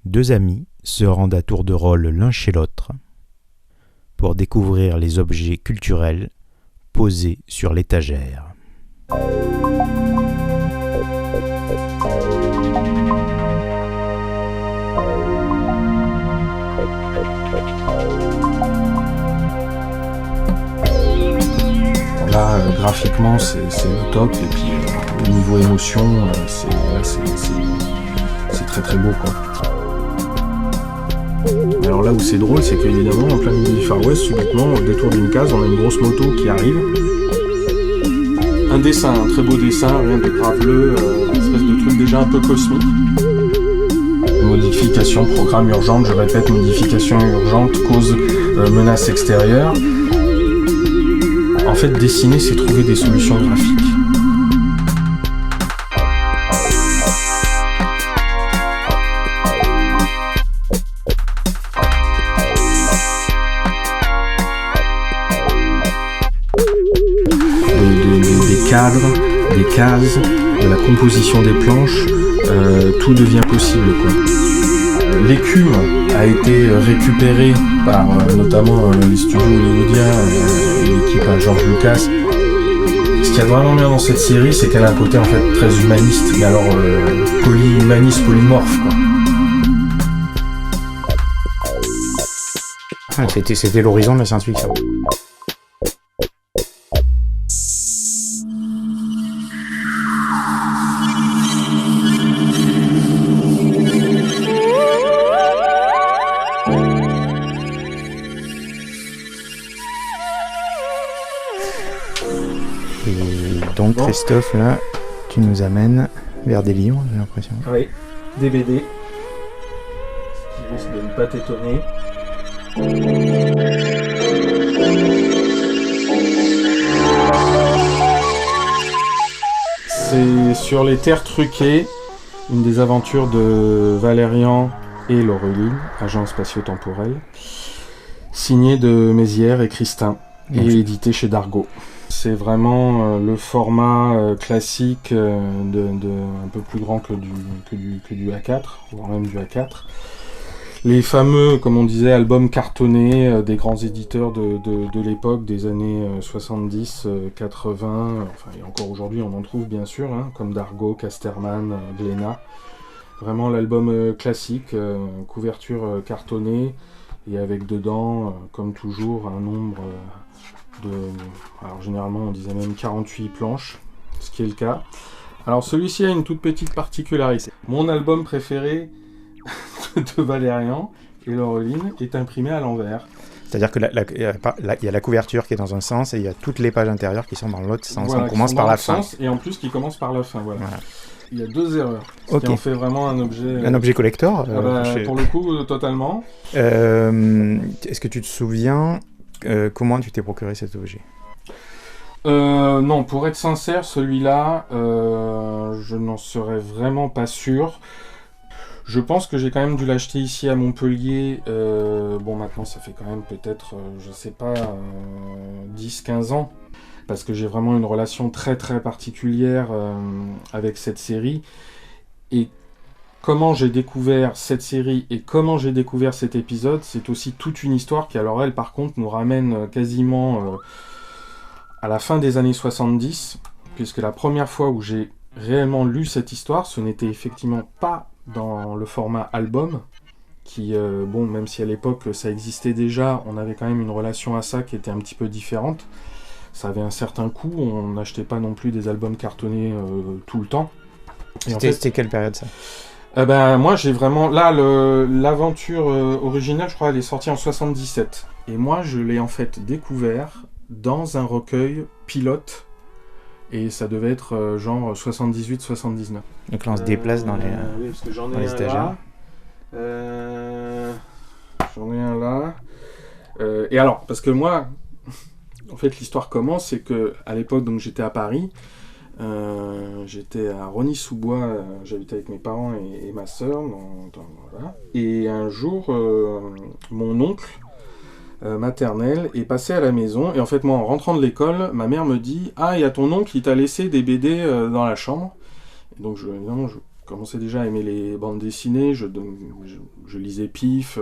Deux amis se rendent à tour de rôle l'un chez l'autre pour découvrir les objets culturels posés sur l'étagère. Là, graphiquement, c'est le top, et puis au niveau émotion, c'est très très beau, quoi. Alors là où c'est drôle, c'est qu'évidemment, en plein milieu du Far West, subitement, au détour d'une case, on a une grosse moto qui arrive. Un dessin, un très beau dessin, rien de graveleux, une espèce de truc déjà un peu cosmique. Modification, programme urgente, je répète, modification urgente, cause menace extérieure. En fait, dessiner, c'est trouver des solutions graphiques. Des cadres, des cases, de la composition des planches, tout devient possible, quoi. L'écume a été récupérée par notamment les studios hollywoodiens et l'équipe à George Lucas. Ce qu'il y a vraiment bien dans cette série, c'est qu'elle a un côté en fait très humaniste, mais alors humaniste polymorphe, quoi. Ah, c'était l'horizon de la science-fiction. Donc Christophe, là, tu nous amènes vers des livres, j'ai l'impression. Oui, des BD, qui risquent de ne pas t'étonner. C'est sur les terres truquées, une des aventures de Valérian et Laureline, agent spatio-temporel, signé de Mézières et Christin, et édité chez Dargaud. C'est vraiment le format classique un peu plus grand que du A4, voire même du A4. Les fameux, comme on disait, albums cartonnés des grands éditeurs de l'époque, des années 70, 80, enfin et encore aujourd'hui on en trouve bien sûr, hein, comme Dargaud, Casterman, Glénat. Vraiment l'album classique, couverture cartonnée, et avec dedans, comme toujours, un nombre alors généralement on disait même 48 planches, ce qui est le cas. Alors celui-ci a une toute petite particularité. Mon album préféré de Valérian et Laureline est imprimé à l'envers. C'est-à-dire que il y a la couverture qui est dans un sens et il y a toutes les pages intérieures qui sont dans l'autre sens. Voilà, on commence par la fin. Et en plus qui commence par la fin. Voilà. Il y a deux erreurs. Ce qui en fait vraiment un objet... Un objet collector pour le coup, totalement. Est-ce que tu te souviens comment tu t'es procuré cet objet ? Non, pour être sincère, celui-là, je n'en serais vraiment pas sûr. Je pense que j'ai quand même dû l'acheter ici à Montpellier. Bon, maintenant, ça fait quand même peut-être, 10-15 ans. Parce que j'ai vraiment une relation très très particulière avec cette série. Et comment j'ai découvert cette série et comment j'ai découvert cet épisode, c'est aussi toute une histoire qui, alors elle, par contre, nous ramène quasiment à la fin des années 70, puisque la première fois où j'ai réellement lu cette histoire, ce n'était effectivement pas dans le format album, qui, bon, même si à l'époque ça existait déjà, on avait quand même une relation à ça qui était un petit peu différente. Ça avait un certain coût, on n'achetait pas non plus des albums cartonnés tout le temps. C'était quelle période ça ? Moi j'ai vraiment... Là, l'aventure originale, je crois, elle est sortie en 77. Et moi, je l'ai en fait découvert dans un recueil pilote. Et ça devait être genre 78-79. Donc là, on se déplace dans les oui, parce que j'en ai un étagères. J'en ai un là. Et alors, parce que moi, en fait, l'histoire commence, c'est que à l'époque, donc j'étais à Paris. J'étais à Rosny-sous-Bois, j'habitais avec mes parents et ma sœur, voilà. Et un jour, mon oncle maternel est passé à la maison, et en fait moi en rentrant de l'école, ma mère me dit « Ah, il y a ton oncle, il t'a laissé des BD dans la chambre ». Et donc je commençais déjà à aimer les bandes dessinées, je lisais Pif,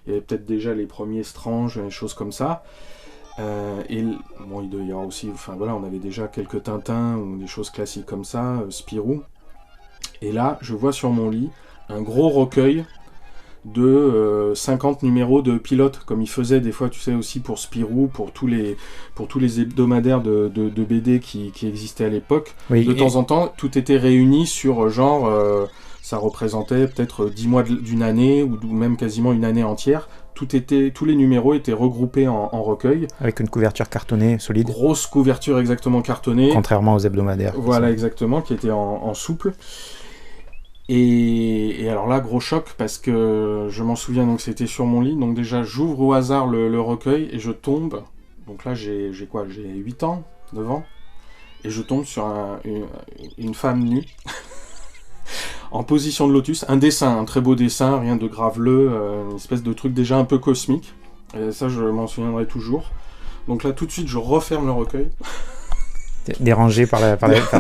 il y avait peut-être déjà les premiers Strange, des choses comme ça. Et bon, il doit y avoir aussi, enfin voilà, on avait déjà quelques Tintins ou des choses classiques comme ça, Spirou. Et là, je vois sur mon lit un gros recueil de 50 numéros de Pilote, comme il faisait des fois, tu sais, aussi pour Spirou, pour tous les hebdomadaires de BD qui existaient à l'époque. Oui, de temps en temps, tout était réuni sur ça représentait peut-être 10 mois d'une année, ou même quasiment une année entière. Tous les numéros étaient regroupés en recueil. Avec une couverture cartonnée solide. Grosse couverture exactement cartonnée. Contrairement aux hebdomadaires. Voilà, exactement, qui était en souple. Et alors là, gros choc, parce que je m'en souviens, donc c'était sur mon lit. Donc déjà, j'ouvre au hasard le recueil et je tombe. Donc là, j'ai 8 ans, 9 ans. Et je tombe sur une femme nue. En position de lotus, un dessin, un très beau dessin, rien de graveleux, une espèce de truc déjà un peu cosmique. Et ça, je m'en souviendrai toujours. Donc là, tout de suite, je referme le recueil. Dérangé par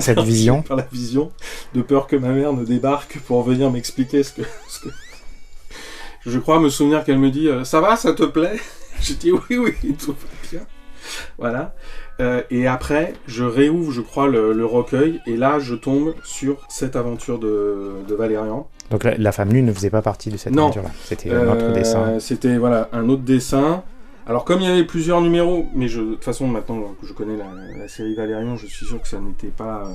cette vision. Par la vision, de peur que ma mère ne débarque pour venir m'expliquer ce que... Je crois me souvenir qu'elle me dit « Ça va, ça te plaît ?» J'ai dit « Oui, tout va bien. » Voilà. Et après, je réouvre, je crois, le recueil, et là, je tombe sur cette aventure de Valérian. Donc la femme nue ne faisait pas partie de cette aventure-là. C'était un autre dessin. C'était un autre dessin. Alors comme il y avait plusieurs numéros, mais de toute façon maintenant que je connais la série Valérian, je suis sûr que ça n'était pas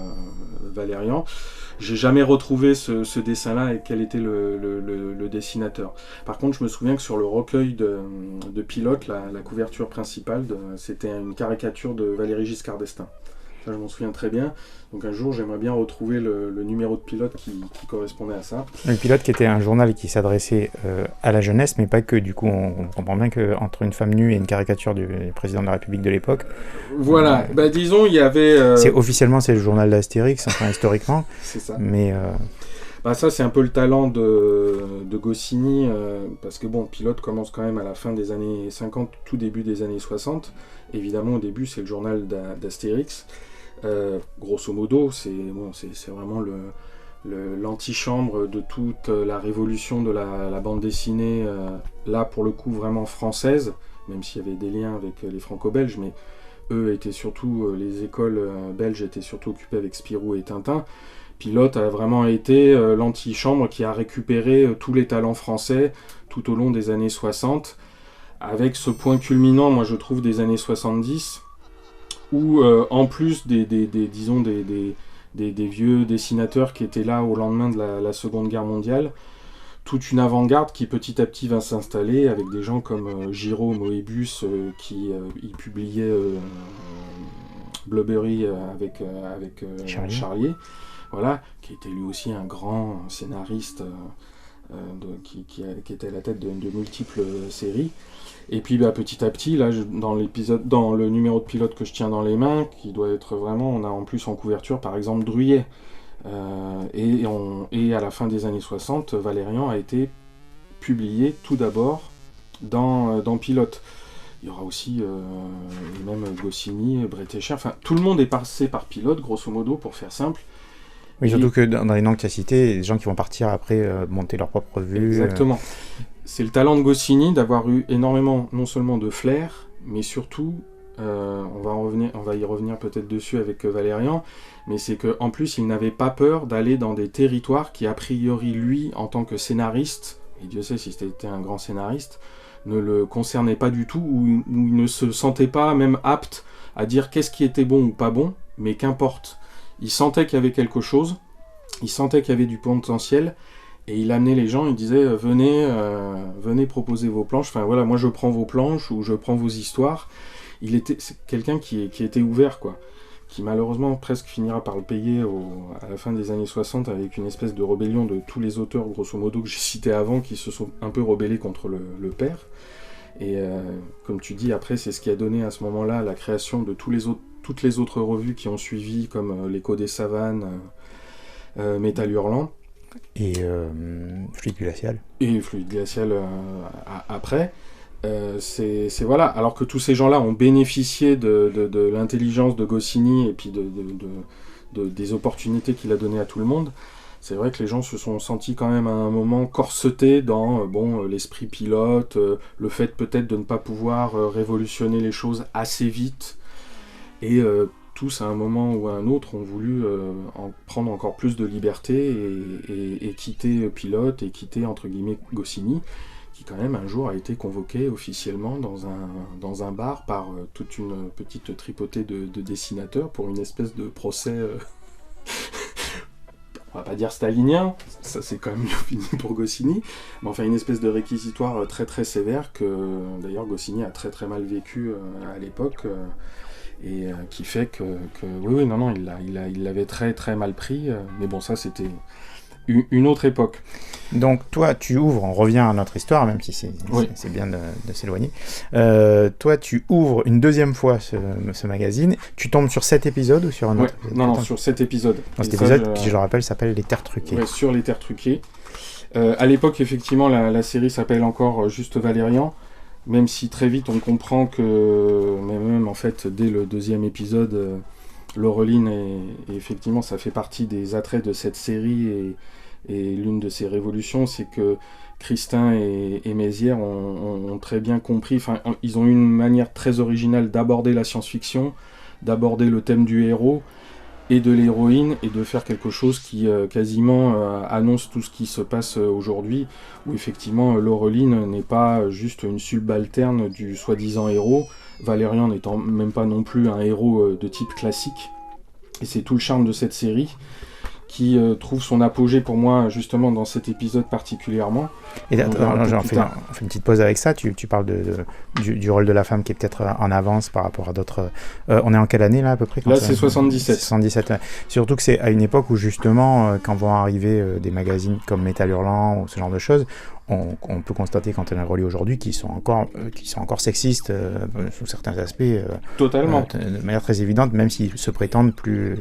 Valérian. J'ai jamais retrouvé ce dessin-là et quel était le dessinateur. Par contre, je me souviens que sur le recueil de Pilote, la couverture principale, c'était une caricature de Valéry Giscard d'Estaing. Ça, je m'en souviens très bien. Donc un jour, j'aimerais bien retrouver le numéro de Pilote qui correspondait à ça. Le Pilote qui était un journal qui s'adressait à la jeunesse, mais pas que. Du coup, on comprend bien qu'entre une femme nue et une caricature du président de la République de l'époque... Voilà, disons, il y avait... Officiellement, c'est le journal d'Astérix, enfin, historiquement. C'est ça. Mais... ça, c'est un peu le talent de Goscinny, parce que Pilote commence quand même à la fin des années 50, tout début des années 60. Évidemment, au début, c'est le journal d'Astérix. Grosso modo, c'est vraiment l'antichambre de toute la révolution de la bande dessinée, là pour le coup vraiment française, même s'il y avait des liens avec les franco-belges, mais eux étaient surtout, les écoles belges étaient surtout occupées avec Spirou et Tintin. Pilote a vraiment été l'antichambre qui a récupéré tous les talents français tout au long des années 60, avec ce point culminant, moi je trouve, des années 70, où en plus des vieux dessinateurs qui étaient là au lendemain de la Seconde Guerre mondiale, toute une avant-garde qui petit à petit va s'installer avec des gens comme Giraud Moebius qui y publiait Blubbery avec Charlier, voilà, qui était lui aussi un grand scénariste qui était à la tête de multiples séries. Et puis petit à petit, là, dans le numéro de Pilote que je tiens dans les mains, qui doit être vraiment, on a en plus en couverture par exemple Druyet. Et à la fin des années 60, Valérian a été publié tout d'abord dans Pilote. Il y aura aussi même Goscinny, Bretécher, enfin tout le monde est passé par Pilote, grosso modo, pour faire simple. Oui, surtout que dans les noms que tu as cités, il y a des gens qui vont partir après monter leur propre revue. Exactement. C'est le talent de Goscinny d'avoir eu énormément, non seulement de flair, mais surtout, on va y revenir peut-être dessus avec Valérian, mais c'est qu'en plus, il n'avait pas peur d'aller dans des territoires qui, a priori, lui, en tant que scénariste, et Dieu sait si c'était un grand scénariste, ne le concernaient pas du tout, ou il ne se sentait pas même apte à dire qu'est-ce qui était bon ou pas bon, mais qu'importe. Il sentait qu'il y avait quelque chose, il sentait qu'il y avait du potentiel, et il amenait les gens, il disait venez proposer vos planches, enfin voilà, moi je prends vos planches ou je prends vos histoires. C'est quelqu'un qui était ouvert, quoi, qui malheureusement presque finira par le payer à la fin des années 60 avec une espèce de rébellion de tous les auteurs grosso modo que j'ai cités avant qui se sont un peu rebellés contre le père. Et comme tu dis, après c'est ce qui a donné à ce moment-là la création de toutes les autres revues qui ont suivi, comme l'Écho des Savanes, Métal Hurlant. Et Fluide Glacial. Et Fluide Glacial après. C'est voilà. Alors que tous ces gens-là ont bénéficié de l'intelligence de Goscinny et puis des opportunités qu'il a données à tout le monde, c'est vrai que les gens se sont sentis quand même à un moment corsetés dans l'esprit pilote, le fait peut-être de ne pas pouvoir révolutionner les choses assez vite, et tous à un moment ou à un autre ont voulu en prendre encore plus de liberté et quitter Pilote et quitter entre guillemets Goscinny, qui quand même un jour a été convoqué officiellement dans un bar par toute une petite tripotée de dessinateurs pour une espèce de procès, on va pas dire stalinien, ça c'est quand même bien fini pour Goscinny, mais enfin une espèce de réquisitoire très très sévère que d'ailleurs Goscinny a très très mal vécu à l'époque, et qui fait que oui, il l'avait très très mal pris, mais bon, ça c'était une autre époque. Donc toi, tu ouvres, on revient à notre histoire, même si c'est bien de s'éloigner. Toi, tu ouvres une deuxième fois ce magazine. Tu tombes sur 7 épisodes ou sur un autre épisode? Non, sur 7 épisodes. Dans cet épisode, qui je le rappelle, s'appelle Les Terres Truquées. Ouais, sur Les Terres Truquées. À l'époque, effectivement, la série s'appelle encore juste Valérian, même si très vite on comprend que, même en fait, dès le deuxième épisode, Laureline, et effectivement, ça fait partie des attraits de cette série, et l'une de ses révolutions, c'est que Christin et Mézières ont très bien compris, ils ont eu une manière très originale d'aborder la science-fiction, d'aborder le thème du héros et de l'héroïne, et de faire quelque chose qui quasiment annonce tout ce qui se passe aujourd'hui, où effectivement Laureline n'est pas juste une subalterne du soi-disant héros, Valérian n'étant même pas non plus un héros de type classique, et c'est tout le charme de cette série, qui trouve son apogée pour moi justement dans cet épisode particulièrement. Et on fait une petite pause avec ça, tu parles du rôle de la femme qui est peut-être en avance par rapport à d'autres... on est en quelle année là à peu près? Là c'est 77. 77, surtout que c'est à une époque où justement quand vont arriver des magazines comme Métal Hurlant ou ce genre de choses, on peut constater quand on les relit aujourd'hui qu'ils sont encore sexistes sous certains aspects. Totalement. De manière très évidente, même s'ils se prétendent plus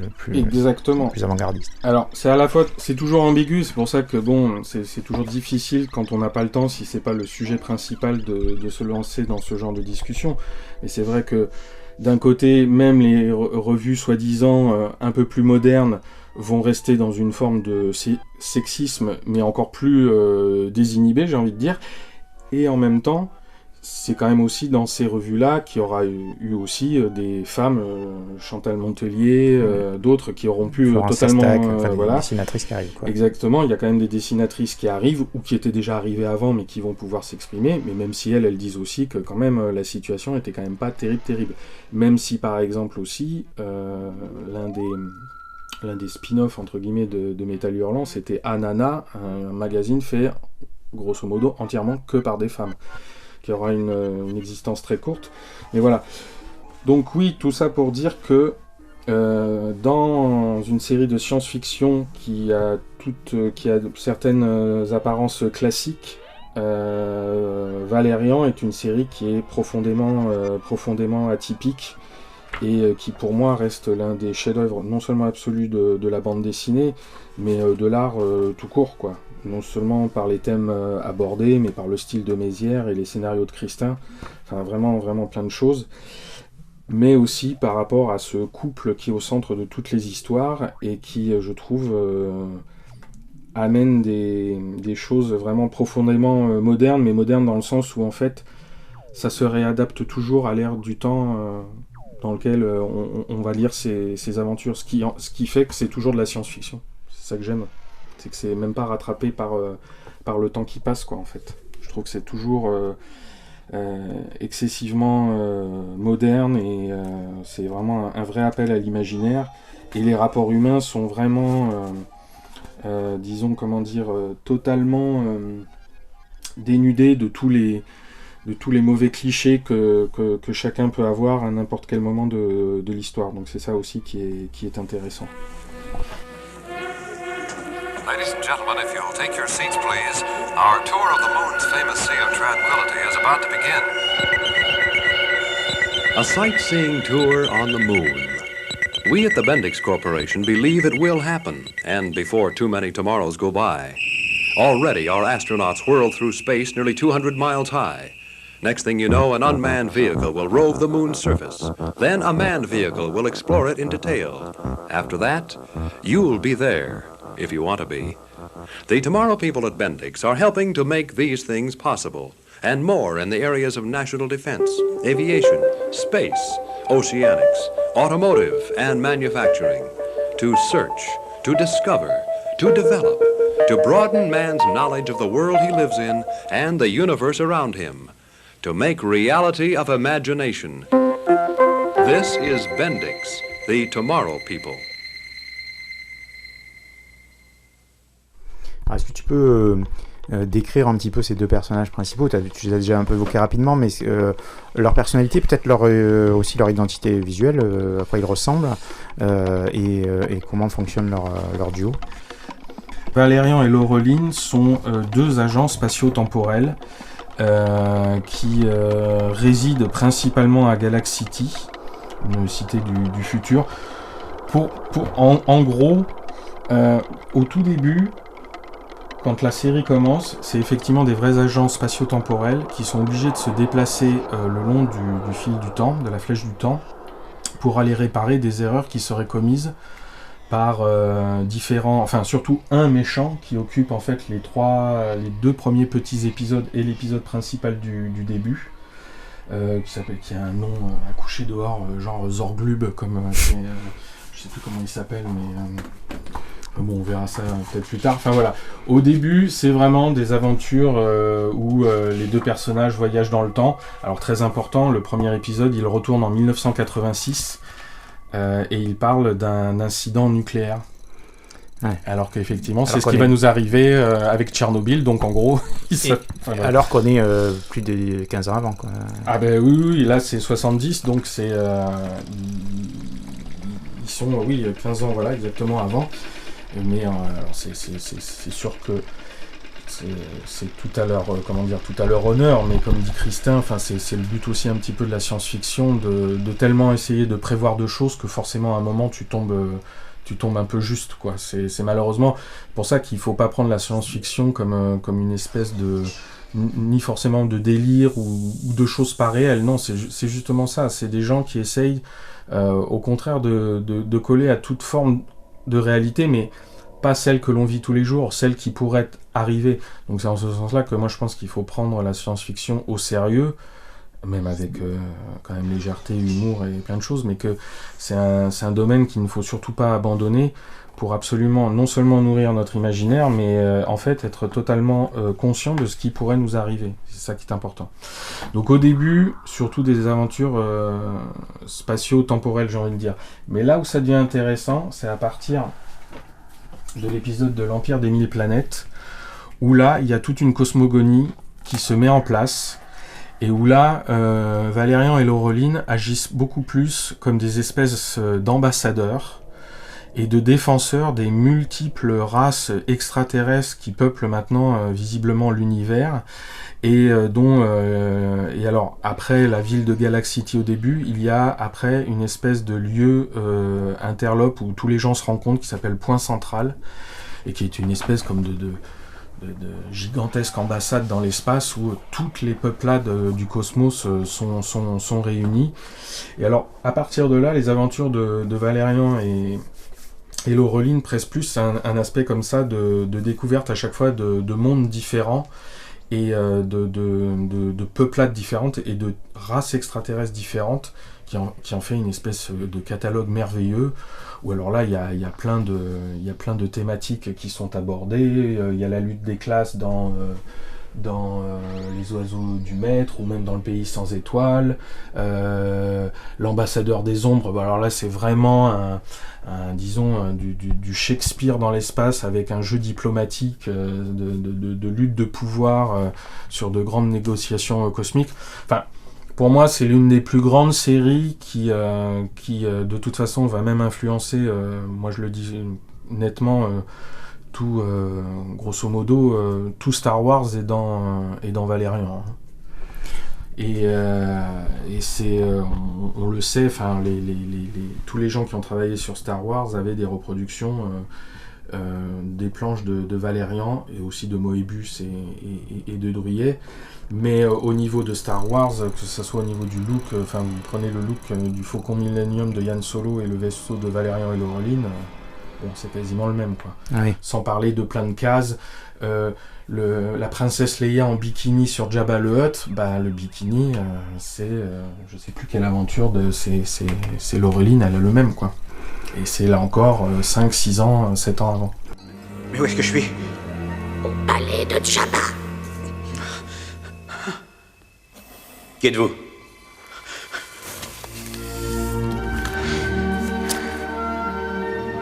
avant-gardistes. Alors c'est à la fois, c'est toujours ambigu, c'est pour ça que c'est toujours difficile quand on n'a pas le temps, si c'est pas le sujet principal, de se lancer dans ce genre de discussion. Mais c'est vrai que d'un côté, même les revues soi-disant un peu plus modernes vont rester dans une forme de sexisme, mais encore plus désinhibé, j'ai envie de dire. Et en même temps, c'est quand même aussi dans ces revues-là qu'il y aura eu aussi des femmes, Chantal Montelier, d'autres qui auront pu Florence totalement... Sestak, des dessinatrices qui arrivent. Quoi. Exactement, il y a quand même des dessinatrices qui arrivent, ou qui étaient déjà arrivées avant, mais qui vont pouvoir s'exprimer, mais même si elles disent aussi que quand même la situation était quand même pas terrible. Même si par exemple aussi, l'un des spin-offs entre guillemets de Métal Hurlant, c'était Anana, un magazine fait grosso modo entièrement que par des femmes, qui aura une existence très courte. Mais voilà. Donc oui, tout ça pour dire que dans une série de science-fiction qui a certaines apparences classiques, Valérian est une série qui est profondément atypique, et qui pour moi reste l'un des chefs-d'œuvre non seulement absolus de la bande dessinée, mais de l'art tout court, quoi. Non seulement par les thèmes abordés, mais par le style de Mézières et les scénarios de Christin, enfin vraiment plein de choses, mais aussi par rapport à ce couple qui est au centre de toutes les histoires, et qui, je trouve, amène des choses vraiment profondément modernes, mais modernes dans le sens où en fait ça se réadapte toujours à l'ère du temps dans lequel on va lire ces aventures, ce qui fait que c'est toujours de la science-fiction. C'est ça que j'aime, c'est que c'est même pas rattrapé par le temps qui passe, quoi, en fait. Je trouve que c'est toujours excessivement moderne, et c'est vraiment un vrai appel à l'imaginaire, et les rapports humains sont vraiment disons, totalement dénudés de tous les mauvais clichés que chacun peut avoir à n'importe quel moment de l'histoire. Donc c'est ça aussi qui est intéressant. Ladies and gentlemen, if you'll take your seats, please. Our tour of the moon's famous Sea of Tranquility is about to begin. A sightseeing tour on the moon. We at the Bendix Corporation believe it will happen, and before too many tomorrows go by. Already, our astronauts whirl through space nearly 200 miles high. Next thing you know, an unmanned vehicle will rove the moon's surface. Then a manned vehicle will explore it in detail. After that, you'll be there, if you want to be. The Tomorrow people at Bendix are helping to make these things possible, and more in the areas of national defense, aviation, space, oceanics, automotive, and manufacturing, to search, to discover, to develop, to broaden man's knowledge of the world he lives in and the universe around him, to make reality of imagination. This is Bendix, the Tomorrow people. Alors, est-ce que tu peux décrire un petit peu ces deux personnages principaux? Tu les as déjà un peu évoqués rapidement, mais leur personnalité, peut-être aussi leur identité visuelle, à quoi ils ressemblent, et comment fonctionne leur duo. Valérian et Laureline sont deux agents spatio-temporels qui résident principalement à Galaxy City, une cité du futur. En gros, au tout début, quand la série commence, c'est effectivement des vrais agents spatio-temporels qui sont obligés de se déplacer le long du fil du temps, de la flèche du temps, pour aller réparer des erreurs qui seraient commises par surtout un méchant qui occupe en fait les deux premiers petits épisodes et l'épisode principal du début, qui a un nom à coucher dehors, genre Zorglub, comme je sais plus comment il s'appelle, mais bon, on verra ça peut-être plus tard. Enfin voilà, au début, c'est vraiment des aventures où les deux personnages voyagent dans le temps. Alors très important, le premier épisode, il retourne en 1986 et il parle d'un incident nucléaire. Ouais. Alors qu'effectivement, c'est ce qui va nous arriver avec Tchernobyl, donc en gros... voilà. Alors qu'on est plus de 15 ans avant, quoi. Ah ben oui, là c'est 70, donc c'est... ils sont, 15 ans, voilà, exactement avant. Mais alors c'est sûr que c'est tout à leur honneur, mais comme dit Christin, enfin c'est le but aussi un petit peu de la science-fiction, de tellement essayer de prévoir de choses que forcément à un moment tu tombes un peu juste, quoi. C'est malheureusement pour ça qu'il faut pas prendre la science-fiction comme une espèce de ni forcément de délire ou de choses pas réelles. Non, c'est justement ça. C'est des gens qui essayent au contraire de coller à toute forme de réalité, mais pas celle que l'on vit tous les jours, celle qui pourrait arriver. Donc c'est en ce sens-là que moi je pense qu'il faut prendre la science-fiction au sérieux, même avec quand même légèreté, humour et plein de choses, mais que c'est un domaine qu'il ne faut surtout pas abandonner pour absolument non seulement nourrir notre imaginaire, mais en fait être totalement conscient de ce qui pourrait nous arriver. C'est ça qui est important. Donc au début, surtout des aventures spatio-temporelles, j'ai envie de dire. Mais là où ça devient intéressant, c'est à partir de l'épisode de l'Empire des 1000 planètes, où là, il y a toute une cosmogonie qui se met en place, et où là, Valérian et Laureline agissent beaucoup plus comme des espèces d'ambassadeurs et de défenseurs des multiples races extraterrestres qui peuplent maintenant visiblement l'univers, et et alors après la ville de Galaxy City au début, il y a après une espèce de lieu interlope où tous les gens se rencontrent, qui s'appelle Point Central, et qui est une espèce comme de gigantesque ambassade dans l'espace où toutes les peuplades du cosmos sont réunies. Et alors à partir de là, les aventures de Valérian et Laureline pressent plus un aspect comme ça de découverte à chaque fois de mondes différents et de peuplades différentes et de races extraterrestres différentes qui en fait une espèce de catalogue merveilleux, où alors là il y a plein de thématiques qui sont abordées. Il y a la lutte des classes dans Les Oiseaux du Maître, ou même dans Le Pays sans étoiles, L'Ambassadeur des Ombres. Alors là c'est vraiment du Shakespeare dans l'espace, avec un jeu diplomatique de lutte de pouvoir sur de grandes négociations cosmiques. Enfin, pour moi, c'est l'une des plus grandes séries qui de toute façon, va même influencer, moi je le dis nettement, tout, grosso modo, tout Star Wars est dans Valérian. Et c'est, on le sait, enfin, tous les gens qui ont travaillé sur Star Wars avaient des reproductions des planches de Valérian, et aussi de Moebius et de Druyet. Mais au niveau de Star Wars, que ce soit au niveau du look, enfin vous prenez le look du Faucon Millennium de Han Solo et le vaisseau de Valérian et Laureline, bon, c'est quasiment le même, quoi. Ah oui. Sans parler de plein de cases. La princesse Leia en bikini sur Jabba le Hutt, bah, le bikini, c'est, je sais plus quelle aventure, c'est Laureline, elle a le même, quoi. Et c'est là encore 5, 6 ans, 7 ans avant. Mais où est-ce que je suis? Au palais de Jabba. Qui êtes-vous?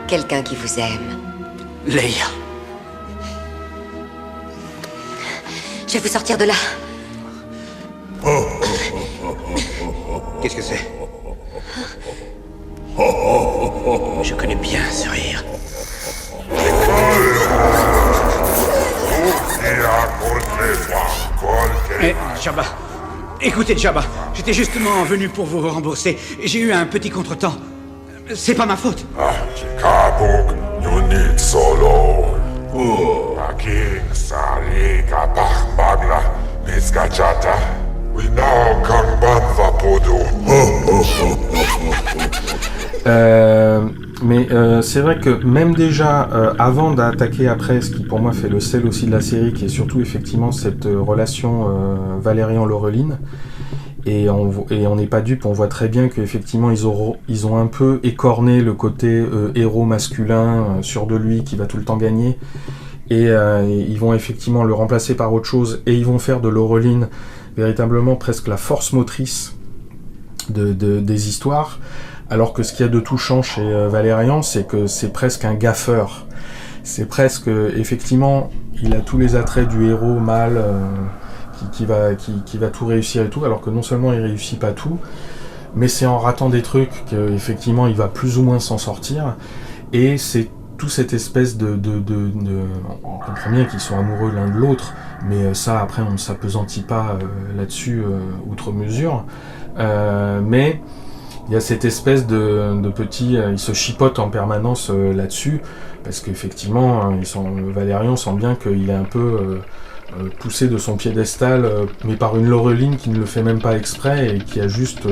Quelqu'un qui vous aime. Leia. Je vais vous sortir de là. Qu'est-ce que c'est? Je connais bien ce rire. Eh, Jabba. Écoutez, Jabba, j'étais justement venu pour vous rembourser. J'ai eu un petit contretemps. C'est pas ma faute. Kabuk, you need solo. King Salika Bagla, Niskachata. We now Kanban Vapodo. Mais c'est vrai que même déjà, avant d'attaquer après, ce qui pour moi fait le sel aussi de la série, qui est surtout effectivement cette relation Valérian-Laureline, et on n'est pas dupe, on voit très bien qu'effectivement ils ont un peu écorné le côté héros masculin, sûr de lui, qui va tout le temps gagner, et ils vont effectivement le remplacer par autre chose, et ils vont faire de Laureline véritablement presque la force motrice des histoires. Alors que ce qu'il y a de touchant chez Valérian, c'est que c'est presque un gaffeur. C'est presque, effectivement, il a tous les attraits du héros mâle qui va tout réussir et tout, alors que non seulement il réussit pas tout, mais c'est en ratant des trucs qu'effectivement il va plus ou moins s'en sortir. Et c'est tout cette espèce on comprend bien qu'ils sont amoureux l'un de l'autre, mais ça après on ne s'appesantit pas là-dessus outre mesure. Mais il y a cette espèce de petit... ils se chipotent en permanence là-dessus, parce qu'effectivement, Valérian sent bien qu'il est un peu poussé de son piédestal, mais par une Laureline qui ne le fait même pas exprès, et qui a juste...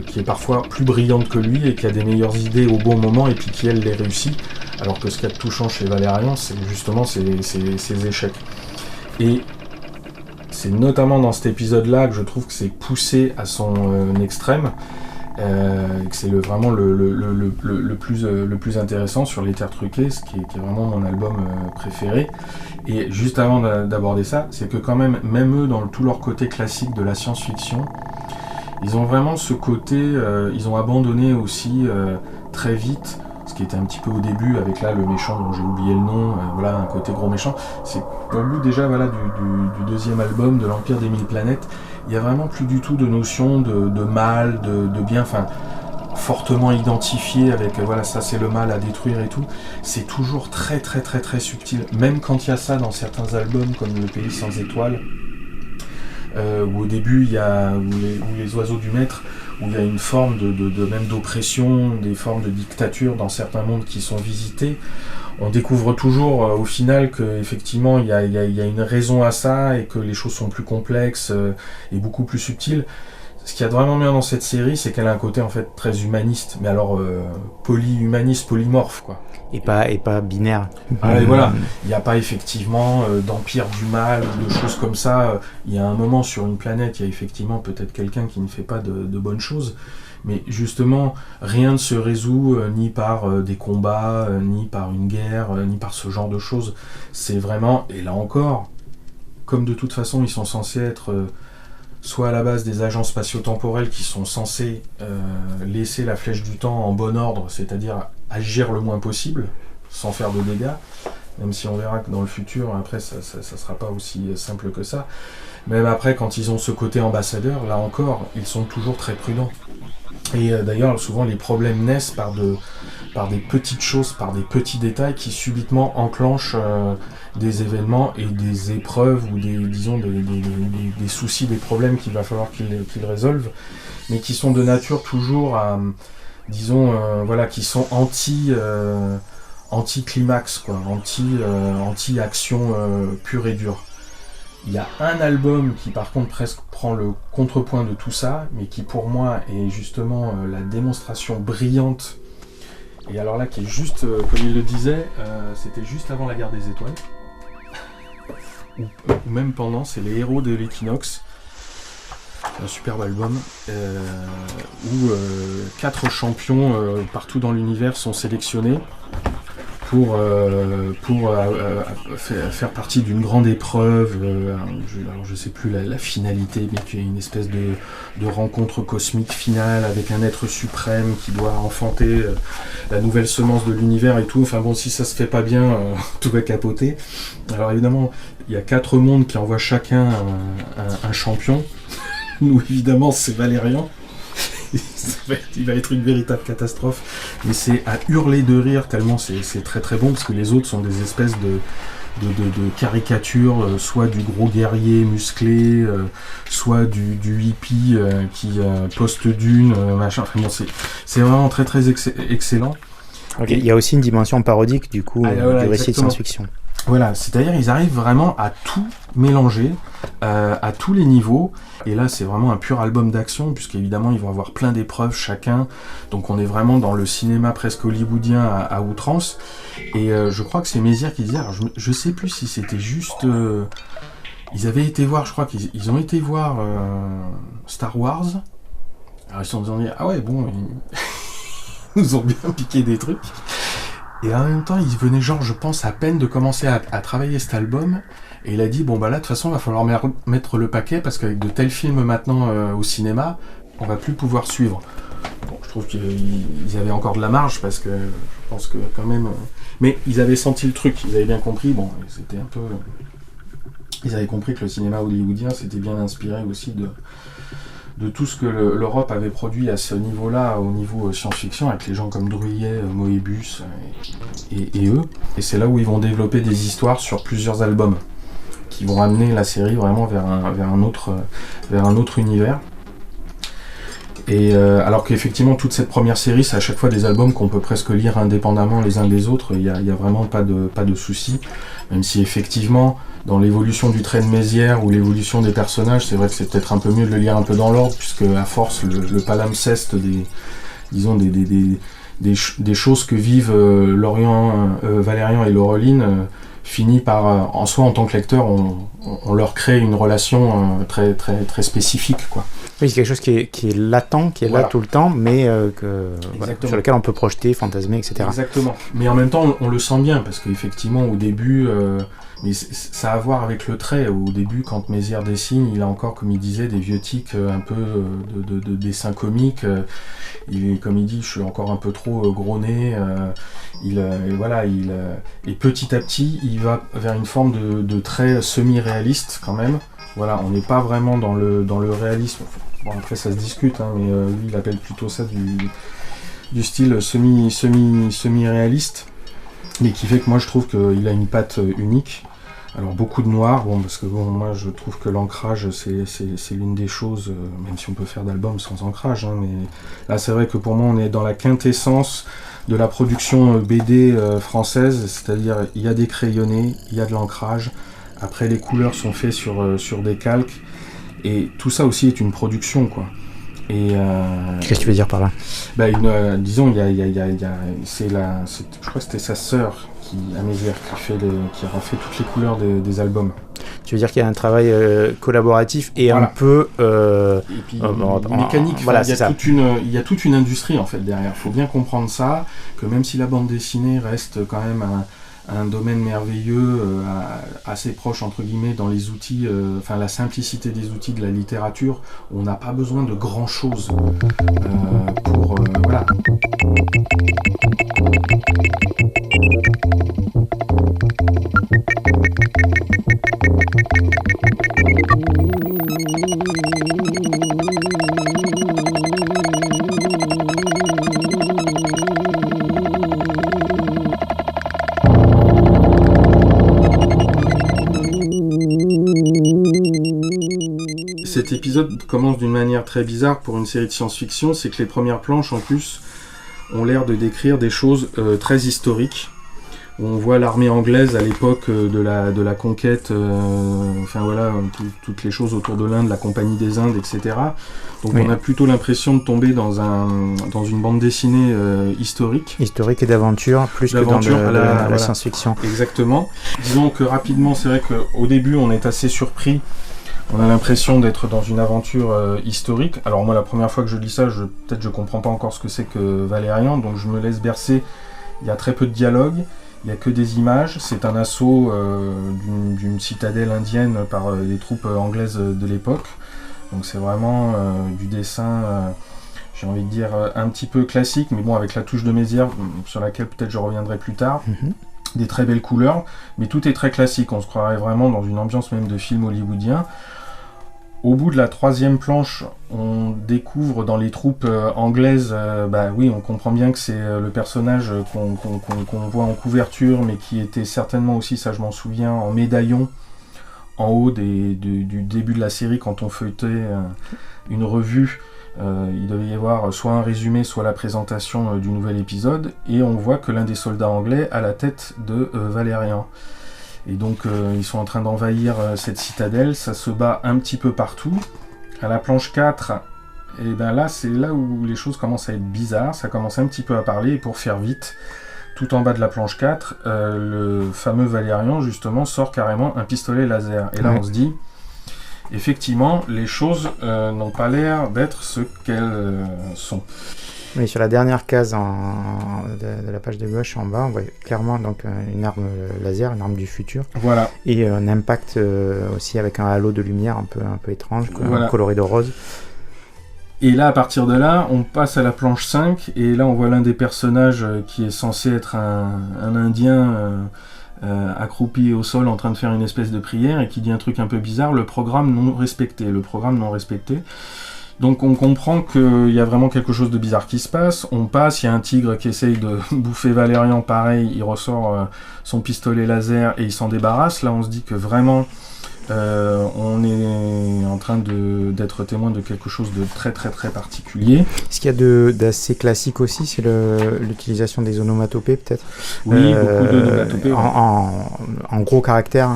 qui est parfois plus brillante que lui, et qui a des meilleures idées au bon moment, et puis qui, elle, les réussit. Alors que ce qu'il y a de touchant chez Valérian, c'est justement ses échecs. Et c'est notamment dans cet épisode-là que je trouve que c'est poussé à son extrême, que c'est vraiment le plus intéressant sur Les Terres Truquées, ce qui est vraiment mon album préféré. Et juste avant d'aborder ça, c'est que quand même eux, dans tout leur côté classique de la science-fiction, ils ont vraiment ce côté, ils ont abandonné aussi très vite, ce qui était un petit peu au début avec là le méchant dont j'ai oublié le nom, voilà, un côté gros méchant. C'est au bout déjà voilà du deuxième album de l'Empire des Mille Planètes, il y a vraiment plus du tout de notion de mal, de bien, enfin fortement identifié avec voilà, ça c'est le mal à détruire et tout. C'est toujours très très très très subtil, même quand il y a ça dans certains albums comme Le Pays sans étoiles, où au début il y a où les oiseaux du maître, où il y a une forme de même d'oppression, des formes de dictature dans certains mondes qui sont visités. On découvre toujours au final qu'effectivement il y a une raison à ça, et que les choses sont plus complexes et beaucoup plus subtiles. Ce qu'il y a de vraiment bien dans cette série, c'est qu'elle a un côté en fait très humaniste, mais alors polyhumaniste, polymorphe, quoi. Et pas binaire. Ah, et voilà, il n'y a pas effectivement d'empire du mal ou de choses comme ça. Il y a un moment sur une planète, il y a effectivement peut-être quelqu'un qui ne fait pas de bonnes choses, mais justement, rien ne se résout ni par des combats, ni par une guerre, ni par ce genre de choses. C'est vraiment, et là encore, comme de toute façon ils sont censés être soit à la base des agents spatio-temporels qui sont censés laisser la flèche du temps en bon ordre, c'est-à-dire agir le moins possible, sans faire de dégâts, même si on verra que dans le futur, après, ça sera pas aussi simple que ça. Même après, quand ils ont ce côté ambassadeur, là encore, ils sont toujours très prudents. Et d'ailleurs, souvent, les problèmes naissent par des petites choses, par des petits détails qui subitement enclenchent des événements et des épreuves ou des soucis, des problèmes qu'il va falloir qu'ils résolvent, mais qui sont de nature toujours à, voilà, qui sont anti-climax, quoi, anti-action pure et dure. Il y a un album qui par contre presque prend le contrepoint de tout ça, mais qui pour moi est justement la démonstration brillante Et alors là, qui est juste, comme il le disait, c'était juste avant la guerre des étoiles. Ou même pendant, c'est les héros de l'équinoxe. C'est un superbe album où 4 champions partout dans l'univers sont sélectionnés pour faire partie d'une grande épreuve. Alors je sais plus la finalité, mais qui est une espèce de rencontre cosmique finale avec un être suprême qui doit enfanter la nouvelle semence de l'univers et tout. Enfin bon, si ça se fait pas bien, tout va capoter. Alors évidemment, il y a 4 mondes qui envoient chacun un champion. Nous, évidemment, c'est Valérian. Il va être une véritable catastrophe. Mais c'est à hurler de rire, tellement c'est très très bon, parce que les autres sont des espèces de caricatures, soit du gros guerrier musclé, soit du hippie qui poste d'une, machin. Enfin, bon, c'est vraiment très très excellent. Okay. Il y a aussi une dimension parodique, du coup, voilà, du récit de exactement. science-fiction. Voilà, c'est-à-dire ils arrivent vraiment à tout mélanger, à tous les niveaux, et là c'est vraiment un pur album d'action, puisqu'évidemment ils vont avoir plein d'épreuves chacun, donc on est vraiment dans le cinéma presque hollywoodien à outrance, et je crois que c'est Mézières qui disait, alors je sais plus si c'était juste... ils avaient été voir, je crois qu'ils ont été voir Star Wars, alors ils se sont dit, ah ouais bon, ils nous ont bien piqué des trucs. Et en même temps, il venait genre, je pense, à peine de commencer à travailler cet album, et il a dit, bon bah là, de toute façon, il va falloir mettre le paquet, parce qu'avec de tels films maintenant au cinéma, on va plus pouvoir suivre. Bon, je trouve qu'ils avaient encore de la marge, parce que je pense que quand même... Mais ils avaient senti le truc, ils avaient bien compris, bon, c'était un peu... Ils avaient compris que le cinéma hollywoodien s'était bien inspiré aussi de tout ce que l'Europe avait produit à ce niveau-là, au niveau science-fiction, avec les gens comme Druillet, Moebius et eux. Et c'est là où ils vont développer des histoires sur plusieurs albums, qui vont amener la série vraiment vers un autre univers. Et alors qu'effectivement, toute cette première série, c'est à chaque fois des albums qu'on peut presque lire indépendamment les uns des autres, il n'y a vraiment pas de souci, même si effectivement... Dans l'évolution du trait de Mézières ou l'évolution des personnages, c'est vrai que c'est peut-être un peu mieux de le lire un peu dans l'ordre, puisque à force, le palimpseste des choses que vivent Valérian et Laureline finit par, en soi, en tant que lecteur, on leur crée une relation très, très, très spécifique, quoi. Oui, c'est quelque chose qui est latent, qui est là tout le temps, mais sur lequel on peut projeter, fantasmer, etc. Exactement. Mais en même temps, on le sent bien, parce qu'effectivement, au début... Mais ça a à voir avec le trait. Au début, quand Mézières dessine, il a encore, comme il disait, des vieux tics un peu de dessin comique. Comme il dit, je suis encore un peu trop gros nez. Et petit à petit, il va vers une forme de trait semi-réaliste quand même. Voilà, on n'est pas vraiment dans le réalisme. Bon, après, ça se discute, hein, mais lui, il appelle plutôt ça du style semi-réaliste. Mais qui fait que moi, je trouve qu'il a une patte unique. Alors beaucoup de noir, parce que moi je trouve que l'ancrage c'est l'une des choses, même si on peut faire d'albums sans ancrage, hein, mais là c'est vrai que pour moi on est dans la quintessence de la production BD française, c'est-à-dire il y a des crayonnés, il y a de l'ancrage, après les couleurs sont faites sur des calques, et tout ça aussi est une production, quoi. Et qu'est-ce que tu veux dire par là ? Disons, je crois que c'était sa sœur à Mézières qui a refait toutes les couleurs des albums. Tu veux dire qu'il y a un travail collaboratif et voilà. Un peu et puis mécanique. Voilà, il y a toute une industrie en fait derrière. Il faut bien comprendre ça, que même si la bande dessinée reste quand même un domaine merveilleux, assez proche entre guillemets dans les outils, la simplicité des outils de la littérature, on n'a pas besoin de grand chose pour voilà. Cet épisode commence d'une manière très bizarre pour une série de science-fiction, c'est que les premières planches en plus ont l'air de décrire des choses très historiques. où on voit l'armée anglaise à l'époque de la conquête, toutes les choses autour de l'Inde, la Compagnie des Indes, etc. Donc on a plutôt l'impression de tomber dans une bande dessinée historique. Historique et d'aventure, plus que dans la science-fiction. Exactement. Disons que rapidement, c'est vrai qu'au début, on est assez surpris. On a l'impression d'être dans une aventure historique. Alors moi, la première fois que je lis ça, peut-être je comprends pas encore ce que c'est que Valérian, donc je me laisse bercer. Il y a très peu de dialogue, il n'y a que des images. C'est un assaut d'une citadelle indienne par les troupes anglaises de l'époque. Donc c'est vraiment du dessin, j'ai envie de dire, un petit peu classique, mais bon, avec la touche de Mézières, sur laquelle peut-être je reviendrai plus tard. Des très belles couleurs, mais tout est très classique. On se croirait vraiment dans une ambiance même de film hollywoodien. Au bout de la 3e planche, on découvre dans les troupes anglaises, on comprend bien que c'est le personnage qu'on voit en couverture, mais qui était certainement aussi, ça je m'en souviens, en médaillon, en haut du début de la série, quand on feuilletait une revue. Il devait y avoir soit un résumé, soit la présentation du nouvel épisode, et on voit que l'un des soldats anglais a la tête de Valérian. Et donc ils sont en train d'envahir cette citadelle, ça se bat un petit peu partout. À la planche 4, et ben là c'est là où les choses commencent à être bizarres, ça commence un petit peu à parler, et pour faire vite, tout en bas de la planche 4, le fameux Valérian justement sort carrément un pistolet laser. Et là on se dit, effectivement, les choses n'ont pas l'air d'être ce qu'elles sont. Oui, sur la dernière case de la page de gauche en bas, on voit clairement donc une arme laser, une arme du futur. Voilà. Et un impact aussi avec un halo de lumière un peu étrange, coloré de rose. Et là, à partir de là, on passe à la planche 5, et là on voit l'un des personnages qui est censé être un Indien accroupi au sol en train de faire une espèce de prière, et qui dit un truc un peu bizarre, le programme non respecté. Donc on comprend qu'il y a vraiment quelque chose de bizarre qui se passe. On passe, il y a un tigre qui essaye de bouffer Valérian, pareil, il ressort son pistolet laser et il s'en débarrasse. Là on se dit que vraiment on est en train d'être témoin de quelque chose de très très très particulier. Ce qu'il y a d'assez classique aussi, c'est l'utilisation des onomatopées peut-être. Oui, beaucoup d'onomatopées. En gros caractères,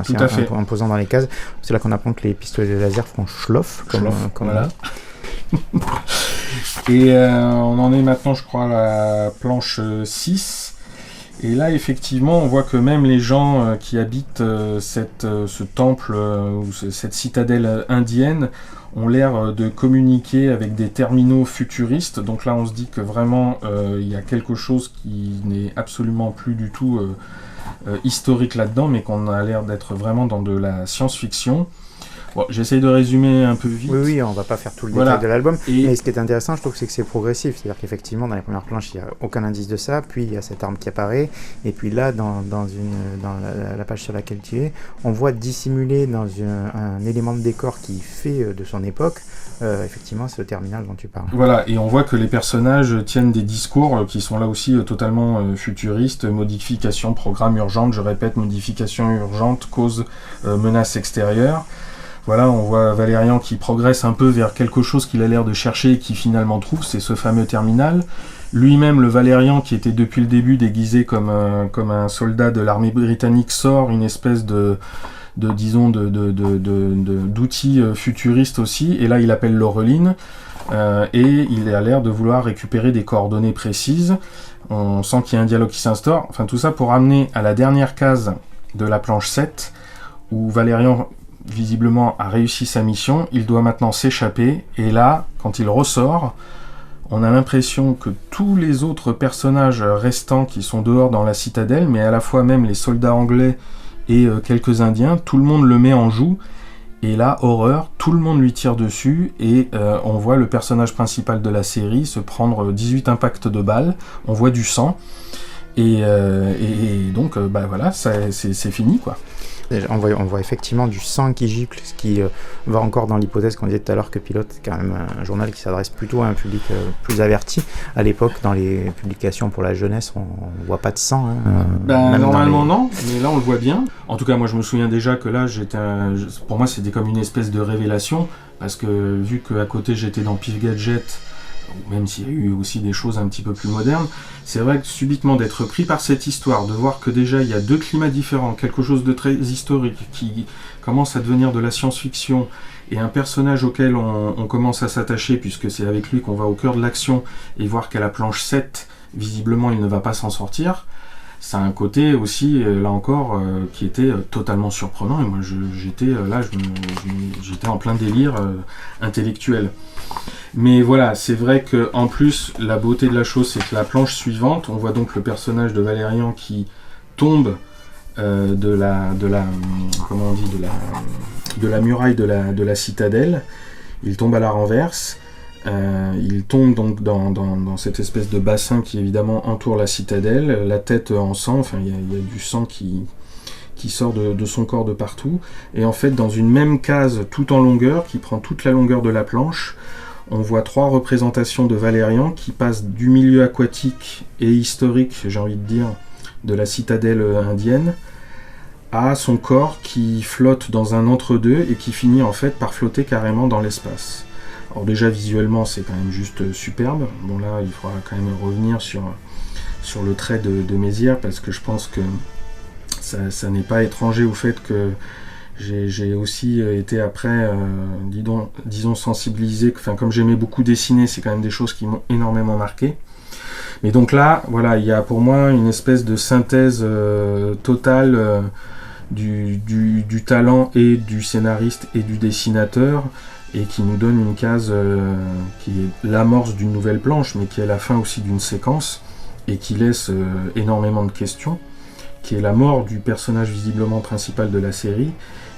tout à fait. Imposant dans les cases. C'est là qu'on apprend que les pistolets laser font schloff, comme voilà. Et on en est maintenant, je crois, à la planche 6. Et là, effectivement, on voit que même les gens qui habitent ce temple ou cette citadelle indienne ont l'air de communiquer avec des terminaux futuristes. Donc là, on se dit que vraiment, il y a quelque chose qui n'est absolument plus du tout historique là-dedans, mais qu'on a l'air d'être vraiment dans de la science-fiction. Bon, j'essaye de résumer un peu vite. Oui, on va pas faire tout le détail de l'album. Mais ce qui est intéressant, je trouve, c'est que c'est progressif. C'est-à-dire qu'effectivement, dans les premières planches, il n'y a aucun indice de ça. Puis il y a cette arme qui apparaît. Et puis là, dans la page sur laquelle tu es, on voit dissimuler dans un élément de décor qui fait de son époque. Effectivement, c'est le terminal dont tu parles. Voilà, et on voit que les personnages tiennent des discours qui sont là aussi totalement futuristes. Modification, programme urgente, je répète, modification urgente, cause, menace extérieure. Voilà, on voit Valérian qui progresse un peu vers quelque chose qu'il a l'air de chercher et qui finalement trouve, c'est ce fameux terminal. Lui-même, le Valérian, qui était depuis le début déguisé comme un soldat de l'armée britannique, sort une espèce d'outils futuristes aussi, et là il appelle Laureline, et il a l'air de vouloir récupérer des coordonnées précises. On sent qu'il y a un dialogue qui s'instaure, enfin tout ça pour amener à la dernière case de la planche 7, où Valérian visiblement a réussi sa mission, il doit maintenant s'échapper, et là, quand il ressort, on a l'impression que tous les autres personnages restants qui sont dehors dans la citadelle, mais à la fois même les soldats anglais et quelques indiens, tout le monde le met en joue, et là, horreur, tout le monde lui tire dessus, et on voit le personnage principal de la série se prendre 18 impacts de balles, on voit du sang, et donc voilà, c'est fini quoi. On voit effectivement du sang qui gicle, ce qui va encore dans l'hypothèse qu'on disait tout à l'heure que Pilote est quand même un journal qui s'adresse plutôt à un public plus averti. À l'époque, dans les publications pour la jeunesse, on voit pas de sang. Normalement non, mais là on le voit bien. En tout cas, moi je me souviens déjà que là, pour moi c'était comme une espèce de révélation, parce que vu qu'à côté j'étais dans Pif Gadget, même s'il y a eu aussi des choses un petit peu plus modernes, c'est vrai que subitement d'être pris par cette histoire, de voir que déjà il y a 2 climats différents, quelque chose de très historique qui commence à devenir de la science-fiction, et un personnage auquel on commence à s'attacher, puisque c'est avec lui qu'on va au cœur de l'action, et voir qu'à la planche 7, visiblement il ne va pas s'en sortir, ça a un côté aussi, là encore, qui était totalement surprenant, et moi j'étais en plein délire intellectuel. Mais voilà, c'est vrai que en plus, la beauté de la chose, c'est que la planche suivante, on voit donc le personnage de Valérian qui tombe de la muraille de la citadelle. Il tombe à la renverse. Il tombe donc dans cette espèce de bassin qui évidemment entoure la citadelle, la tête en sang, enfin il y a du sang qui sort de son corps de partout, et en fait dans une même case tout en longueur, qui prend toute la longueur de la planche, on voit 3 représentations de Valérian qui passent du milieu aquatique et historique, j'ai envie de dire, de la citadelle indienne, à son corps qui flotte dans un entre-deux et qui finit en fait par flotter carrément dans l'espace. Alors déjà visuellement c'est quand même juste superbe. Bon là il faudra quand même revenir sur le trait de Mézières, parce que je pense que ça n'est pas étranger au fait que j'ai aussi été après, disons sensibilisé, enfin comme j'aimais beaucoup dessiner, c'est quand même des choses qui m'ont énormément marqué. Mais donc là, voilà, il y a pour moi une espèce de synthèse totale du talent et du scénariste et du dessinateur, et qui nous donne une case qui est l'amorce d'une nouvelle planche, mais qui est la fin aussi d'une séquence, et qui laisse énormément de questions, qui est la mort du personnage visiblement principal de la série,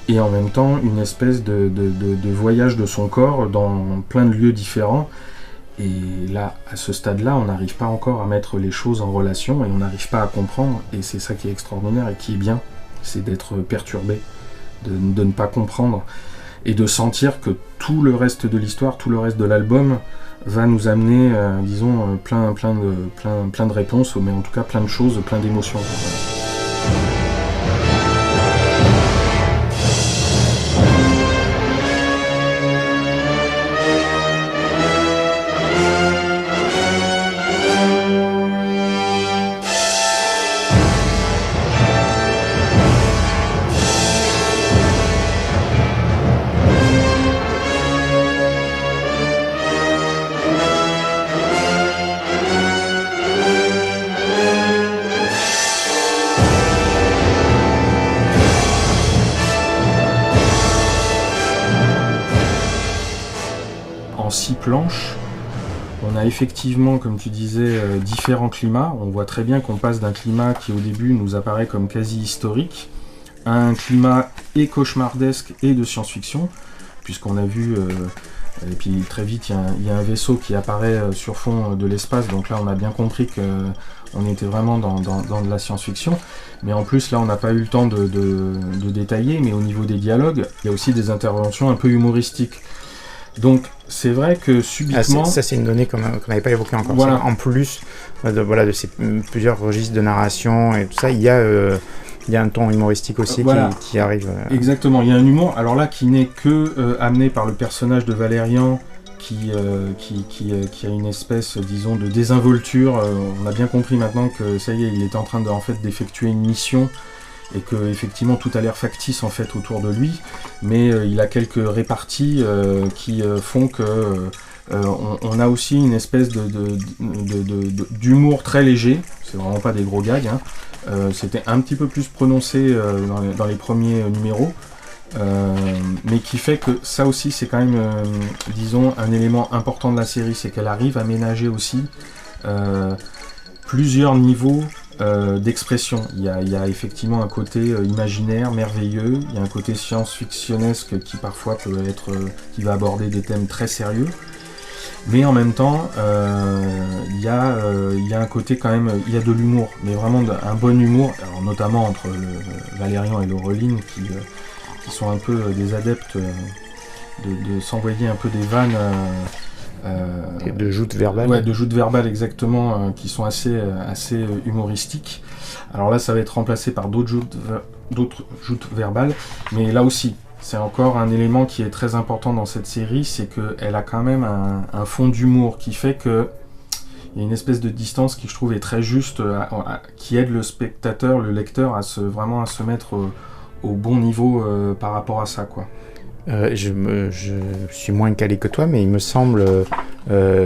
et en même temps une espèce de voyage de son corps dans plein de lieux différents. Et là, à ce stade-là, on n'arrive pas encore à mettre les choses en relation, et on n'arrive pas à comprendre, et c'est ça qui est extraordinaire et qui est bien, c'est d'être perturbé, de ne pas comprendre, et de sentir que tout le reste de l'histoire, tout le reste de l'album va nous amener, disons, plein de réponses, mais en tout cas plein de choses, plein d'émotions. Planches, on a effectivement, comme tu disais, différents climats. On voit très bien qu'on passe d'un climat qui au début nous apparaît comme quasi historique à un climat et cauchemardesque et de science-fiction, puisqu'on a vu, et puis très vite il y a un vaisseau qui apparaît sur fond de l'espace, donc là on a bien compris qu'on était vraiment dans de la science-fiction. Mais en plus là on n'a pas eu le temps de détailler, mais au niveau des dialogues, il y a aussi des interventions un peu humoristiques. Donc c'est vrai que subitement... ça c'est une donnée qu'on n'avait pas évoquée encore. Voilà. Ça, en plus de ces plusieurs registres de narration et tout ça, il y a un ton humoristique aussi, voilà, qui arrive. Exactement, il y a un humour, alors là qui n'est que amené par le personnage de Valérian, qui a une espèce, disons, de désinvolture. On a bien compris maintenant que ça y est, il est en train d'effectuer une mission, et que effectivement tout a l'air factice en fait autour de lui, mais il a quelques réparties qui font que on a aussi une espèce d'humour très léger. C'est vraiment pas des gros gags, hein. C'était un petit peu plus prononcé dans les premiers numéros, mais qui fait que ça aussi c'est quand même, disons, un élément important de la série, c'est qu'elle arrive à ménager aussi plusieurs niveaux d'expression. Il y a effectivement un côté imaginaire, merveilleux, il y a un côté science-fictionnesque qui parfois peut être, qui va aborder des thèmes très sérieux, mais en même temps il y a un côté quand même, il y a de l'humour, mais vraiment un bon humour, alors notamment entre Valérian et Laureline qui sont un peu des adeptes de s'envoyer un peu des vannes et de joutes verbales. Ouais, de joutes verbales exactement, qui sont assez humoristiques. Alors là, ça va être remplacé par d'autres joutes verbales, mais là aussi, c'est encore un élément qui est très important dans cette série, c'est qu'elle a quand même un fond d'humour qui fait que il y a une espèce de distance qui, je trouve, est très juste, qui aide le spectateur, le lecteur, vraiment à se mettre au bon niveau par rapport à ça, quoi. Je suis moins calé que toi, mais il me semble,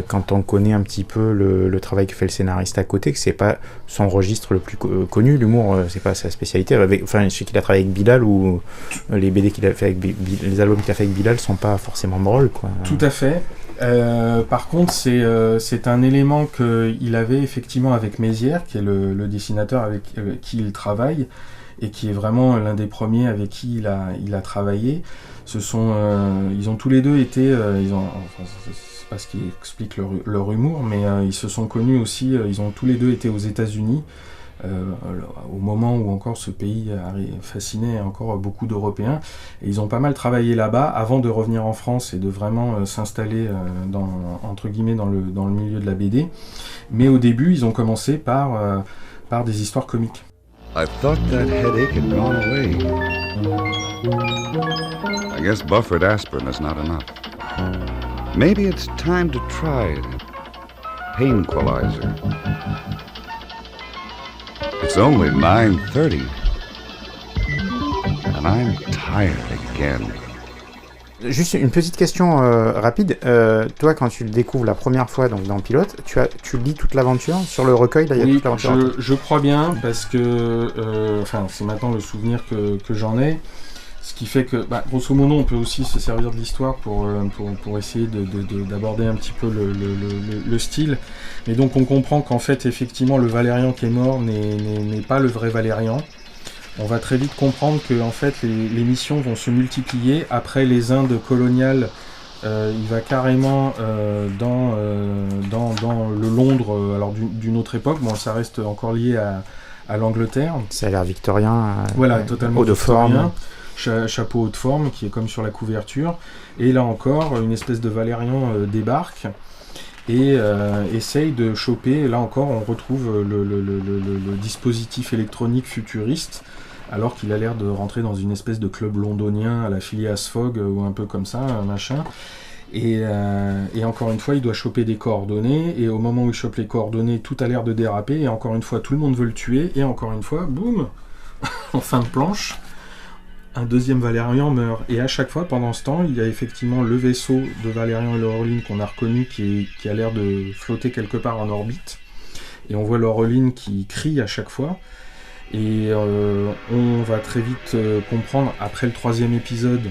quand on connaît un petit peu le travail que fait le scénariste à côté, que c'est pas son registre le plus connu, l'humour, c'est pas sa spécialité. Enfin, je sais qu'il a travaillé avec Bilal, ou les BD qu'il a fait avec les albums qu'il a fait avec Bilal sont pas forcément drôles, quoi. Tout à fait. Par contre, c'est un élément qu'il avait effectivement avec Mézières, qui est le dessinateur avec qui il travaille, et qui est vraiment l'un des premiers avec qui il a travaillé. Ils ont tous les deux été, c'est pas ce qui explique leur humour, mais ils se sont connus aussi, ils ont tous les deux été aux États-Unis, au moment où encore ce pays fascinait encore beaucoup d'Européens, et ils ont pas mal travaillé là-bas avant de revenir en France et de vraiment s'installer entre guillemets dans le milieu de la BD. Mais au début, ils ont commencé par des histoires comiques. I thought that headache had gone away. I guess buffered aspirin is not enough. Maybe it's time to try Painquilizer. It's only 9:30, and I'm tired again. Juste une petite question rapide. Toi, quand tu le découvres la première fois donc dans Pilote, tu lis toute l'aventure sur le recueil là, il y a toute l'aventure. Je crois bien, parce que c'est maintenant le souvenir que j'en ai. Ce qui fait que, grosso modo, on peut aussi se servir de l'histoire pour essayer d'aborder un petit peu le style. Et donc on comprend qu'en fait, effectivement, le Valérian qui est mort n'est pas le vrai Valérian. On va très vite comprendre que en fait, les missions vont se multiplier. Après les Indes coloniales, il va carrément dans le Londres, alors d'une autre époque. Bon, ça reste encore lié à l'Angleterre. Ça a l'air victorien. Voilà, totalement haut de victorien. Chapeau haut de forme, qui est comme sur la couverture. Et là encore, une espèce de Valérian débarque et essaye de choper. Là encore, on retrouve le dispositif électronique futuriste, alors qu'il a l'air de rentrer dans une espèce de club londonien à la Phileas Fogg, ou un peu comme ça, machin. Et encore une fois, il doit choper des coordonnées, et au moment où il chope les coordonnées, tout a l'air de déraper, et encore une fois, tout le monde veut le tuer, et encore une fois, boum, en fin de planche, un deuxième Valérian meurt. Et à chaque fois, pendant ce temps, il y a effectivement le vaisseau de Valérian et Laureline qu'on a reconnu, qui a l'air de flotter quelque part en orbite. Et on voit Laureline qui crie à chaque fois. Et on va très vite comprendre, après le 3e épisode,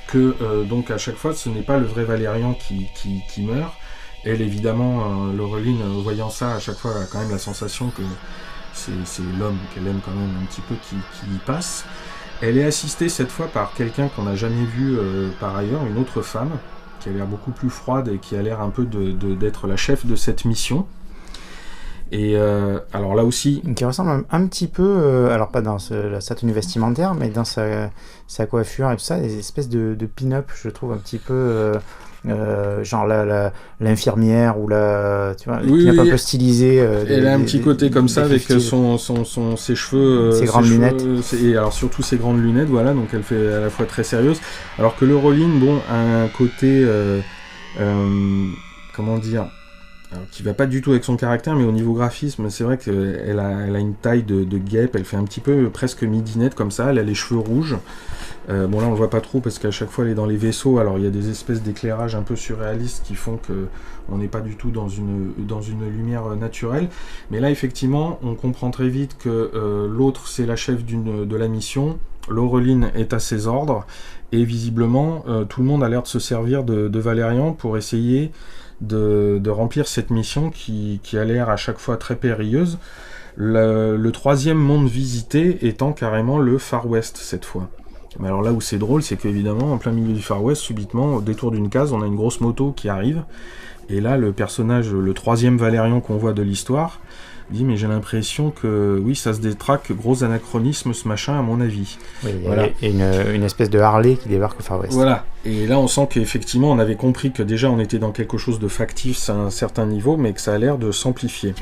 que donc à chaque fois, ce n'est pas le vrai Valérian qui meurt. Elle, évidemment, Laureline, voyant ça, à chaque fois, a quand même la sensation que c'est l'homme qu'elle aime quand même un petit peu qui y passe. Elle est assistée cette fois par quelqu'un qu'on n'a jamais vu par ailleurs, une autre femme, qui a l'air beaucoup plus froide et qui a l'air un peu d'être la chef de cette mission. Et alors là aussi... Qui ressemble un petit peu, alors pas dans sa tenue vestimentaire, mais dans sa coiffure et tout ça, des espèces de pin-up, je trouve un petit peu... genre l'infirmière ou tu vois, oui, un peu stylisé. Elle a un petit côté comme ça avec ses cheveux, ses grandes lunettes. Et alors surtout ses grandes lunettes, voilà, donc elle fait à la fois très sérieuse. Alors que Laureline, bon, a un côté, comment dire, alors, qui va pas du tout avec son caractère, mais au niveau graphisme, c'est vrai qu'elle a une taille de guêpe, elle fait un petit peu presque midinette comme ça, elle a les cheveux rouges. Bon là on le voit pas trop parce qu'à chaque fois elle est dans les vaisseaux, alors il y a des espèces d'éclairages un peu surréalistes qui font que on n'est pas du tout dans une lumière naturelle, mais là effectivement on comprend très vite que l'autre c'est la chef de la mission, Laureline est à ses ordres, et visiblement tout le monde a l'air de se servir de Valérian pour essayer de remplir cette mission qui a l'air à chaque fois très périlleuse. Le 3e monde visité étant carrément le Far West cette fois. Mais alors là où c'est drôle, c'est qu'évidemment, en plein milieu du Far West, subitement, au détour d'une case, on a une grosse moto qui arrive. Et là, le personnage, le 3e Valérian qu'on voit de l'histoire, dit « Mais j'ai l'impression que, oui, ça se détraque, gros anachronisme, ce machin, à mon avis. Oui, » voilà. Et une espèce de Harley qui débarque au Far West. Voilà. Et là, on sent qu'effectivement, on avait compris que déjà, on était dans quelque chose de factif à un certain niveau, mais que ça a l'air de s'amplifier.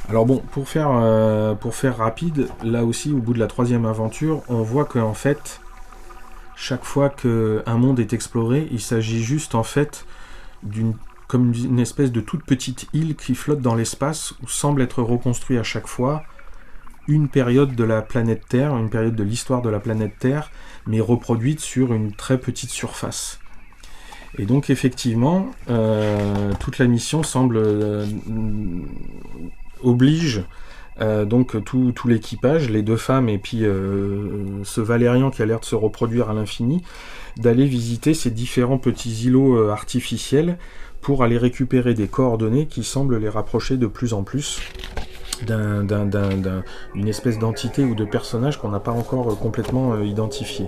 Alors bon, pour faire rapide, là aussi, au bout de la 3e aventure, on voit qu'en fait, chaque fois qu'un monde est exploré, il s'agit juste en fait comme une espèce de toute petite île qui flotte dans l'espace, où semble être reconstruit à chaque fois une période de la planète Terre, une période de l'histoire de la planète Terre, mais reproduite sur une très petite surface. Et donc effectivement, toute la mission semble oblige donc tout l'équipage, les 2 femmes et puis ce Valérian qui a l'air de se reproduire à l'infini, d'aller visiter ces différents petits îlots artificiels pour aller récupérer des coordonnées qui semblent les rapprocher de plus en plus d'une espèce d'entité ou de personnage qu'on n'a pas encore complètement identifié.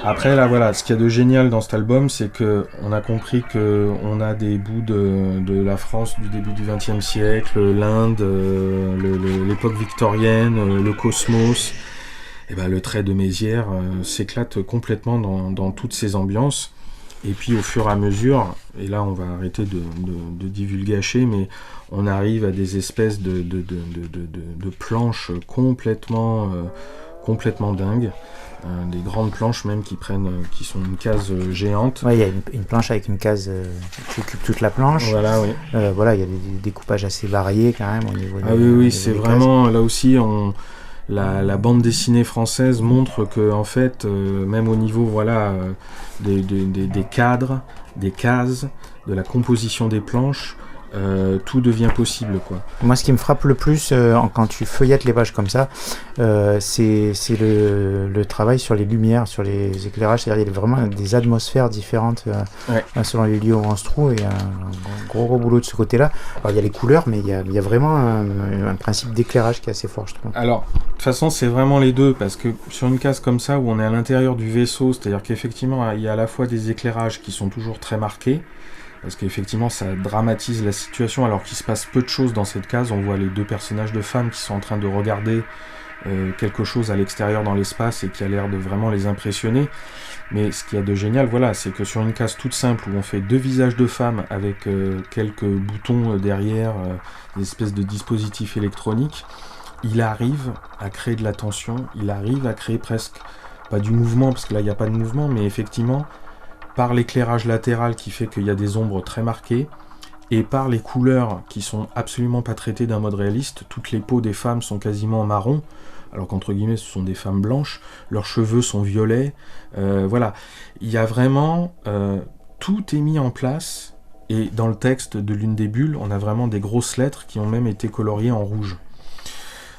Après là voilà, ce qu'il y a de génial dans cet album, c'est que on a compris que on a des bouts de la France du début du XXe siècle, l'Inde, l'époque victorienne, le cosmos. Et ben le trait de Mézières s'éclate complètement dans toutes ces ambiances. Et puis au fur et à mesure, et là on va arrêter de divulgacher, mais on arrive à des espèces de planches complètement dingues. Des grandes planches même qui sont une case géante. Ouais, il y a une planche avec une case qui occupe toute la planche. Voilà, oui. Voilà, il y a des découpages assez variés quand même au niveau. Oui, c'est vraiment là aussi la bande dessinée française montre que en fait, même au niveau des cadres, des cases, de la composition des planches. Tout devient possible, quoi. Moi, ce qui me frappe le plus quand tu feuillettes les pages comme ça, c'est le travail sur les lumières, sur les éclairages. C'est-à-dire il y a vraiment des atmosphères différentes selon les lieux où on se trouve, et un gros boulot de ce côté-là. Alors, il y a les couleurs, mais il y a vraiment un principe d'éclairage qui est assez fort, je trouve. Alors, de toute façon, c'est vraiment les deux, parce que sur une case comme ça, où on est à l'intérieur du vaisseau, c'est-à-dire qu'effectivement, il y a à la fois des éclairages qui sont toujours très marqués, parce qu'effectivement ça dramatise la situation alors qu'il se passe peu de choses dans cette case. On voit les 2 personnages de femmes qui sont en train de regarder quelque chose à l'extérieur dans l'espace et qui a l'air de vraiment les impressionner. Mais ce qu'il y a de génial, voilà, c'est que sur une case toute simple où on fait 2 visages de femmes avec quelques boutons derrière, des espèces de dispositifs électroniques, il arrive à créer de la tension, il arrive à créer presque, pas du mouvement parce que là il n'y a pas de mouvement, mais effectivement par l'éclairage latéral qui fait qu'il y a des ombres très marquées, et par les couleurs qui sont absolument pas traitées d'un mode réaliste. Toutes les peaux des femmes sont quasiment marron, alors qu'entre guillemets ce sont des femmes blanches, leurs cheveux sont violets, voilà. Il y a vraiment... tout est mis en place, et dans le texte de l'une des bulles, on a vraiment des grosses lettres qui ont même été coloriées en rouge.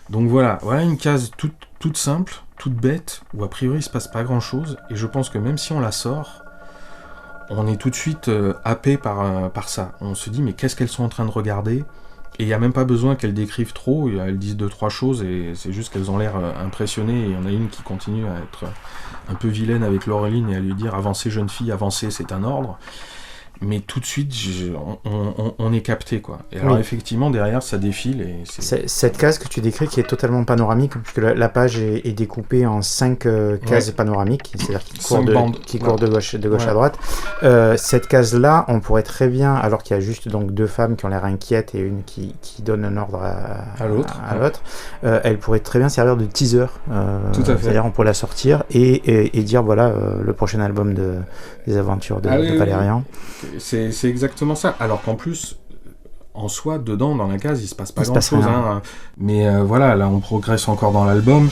Donc voilà une case toute simple, toute bête, où a priori il se passe pas grand chose, et je pense que même si on la sort, on est tout de suite happé par ça. On se dit, mais qu'est-ce qu'elles sont en train de regarder ? Et il n'y a même pas besoin qu'elles décrivent trop, elles disent 2-3 choses, et c'est juste qu'elles ont l'air impressionnées, et il y en a une qui continue à être un peu vilaine avec Laureline, et à lui dire « Avancez jeune fille, avancez, c'est un ordre ». Mais tout de suite, on est capté, quoi. Et alors effectivement, derrière, ça défile. Et cette case que tu décris, qui est totalement panoramique, puisque la page est découpée en 5 cases panoramiques, c'est-à-dire qui courent de gauche à droite. Cette case-là, on pourrait très bien, alors qu'il y a juste donc 2 femmes qui ont l'air inquiètes et une qui donne un ordre à l'autre, elle pourrait très bien servir de teaser. Tout à fait. C'est-à-dire, on pourrait la sortir et dire, voilà, le prochain album des aventures de Valérian. C'est exactement ça. Alors qu'en plus, en soi, dedans, dans la case, il se passe pas grand-chose. Mais voilà, là, on progresse encore dans l'album.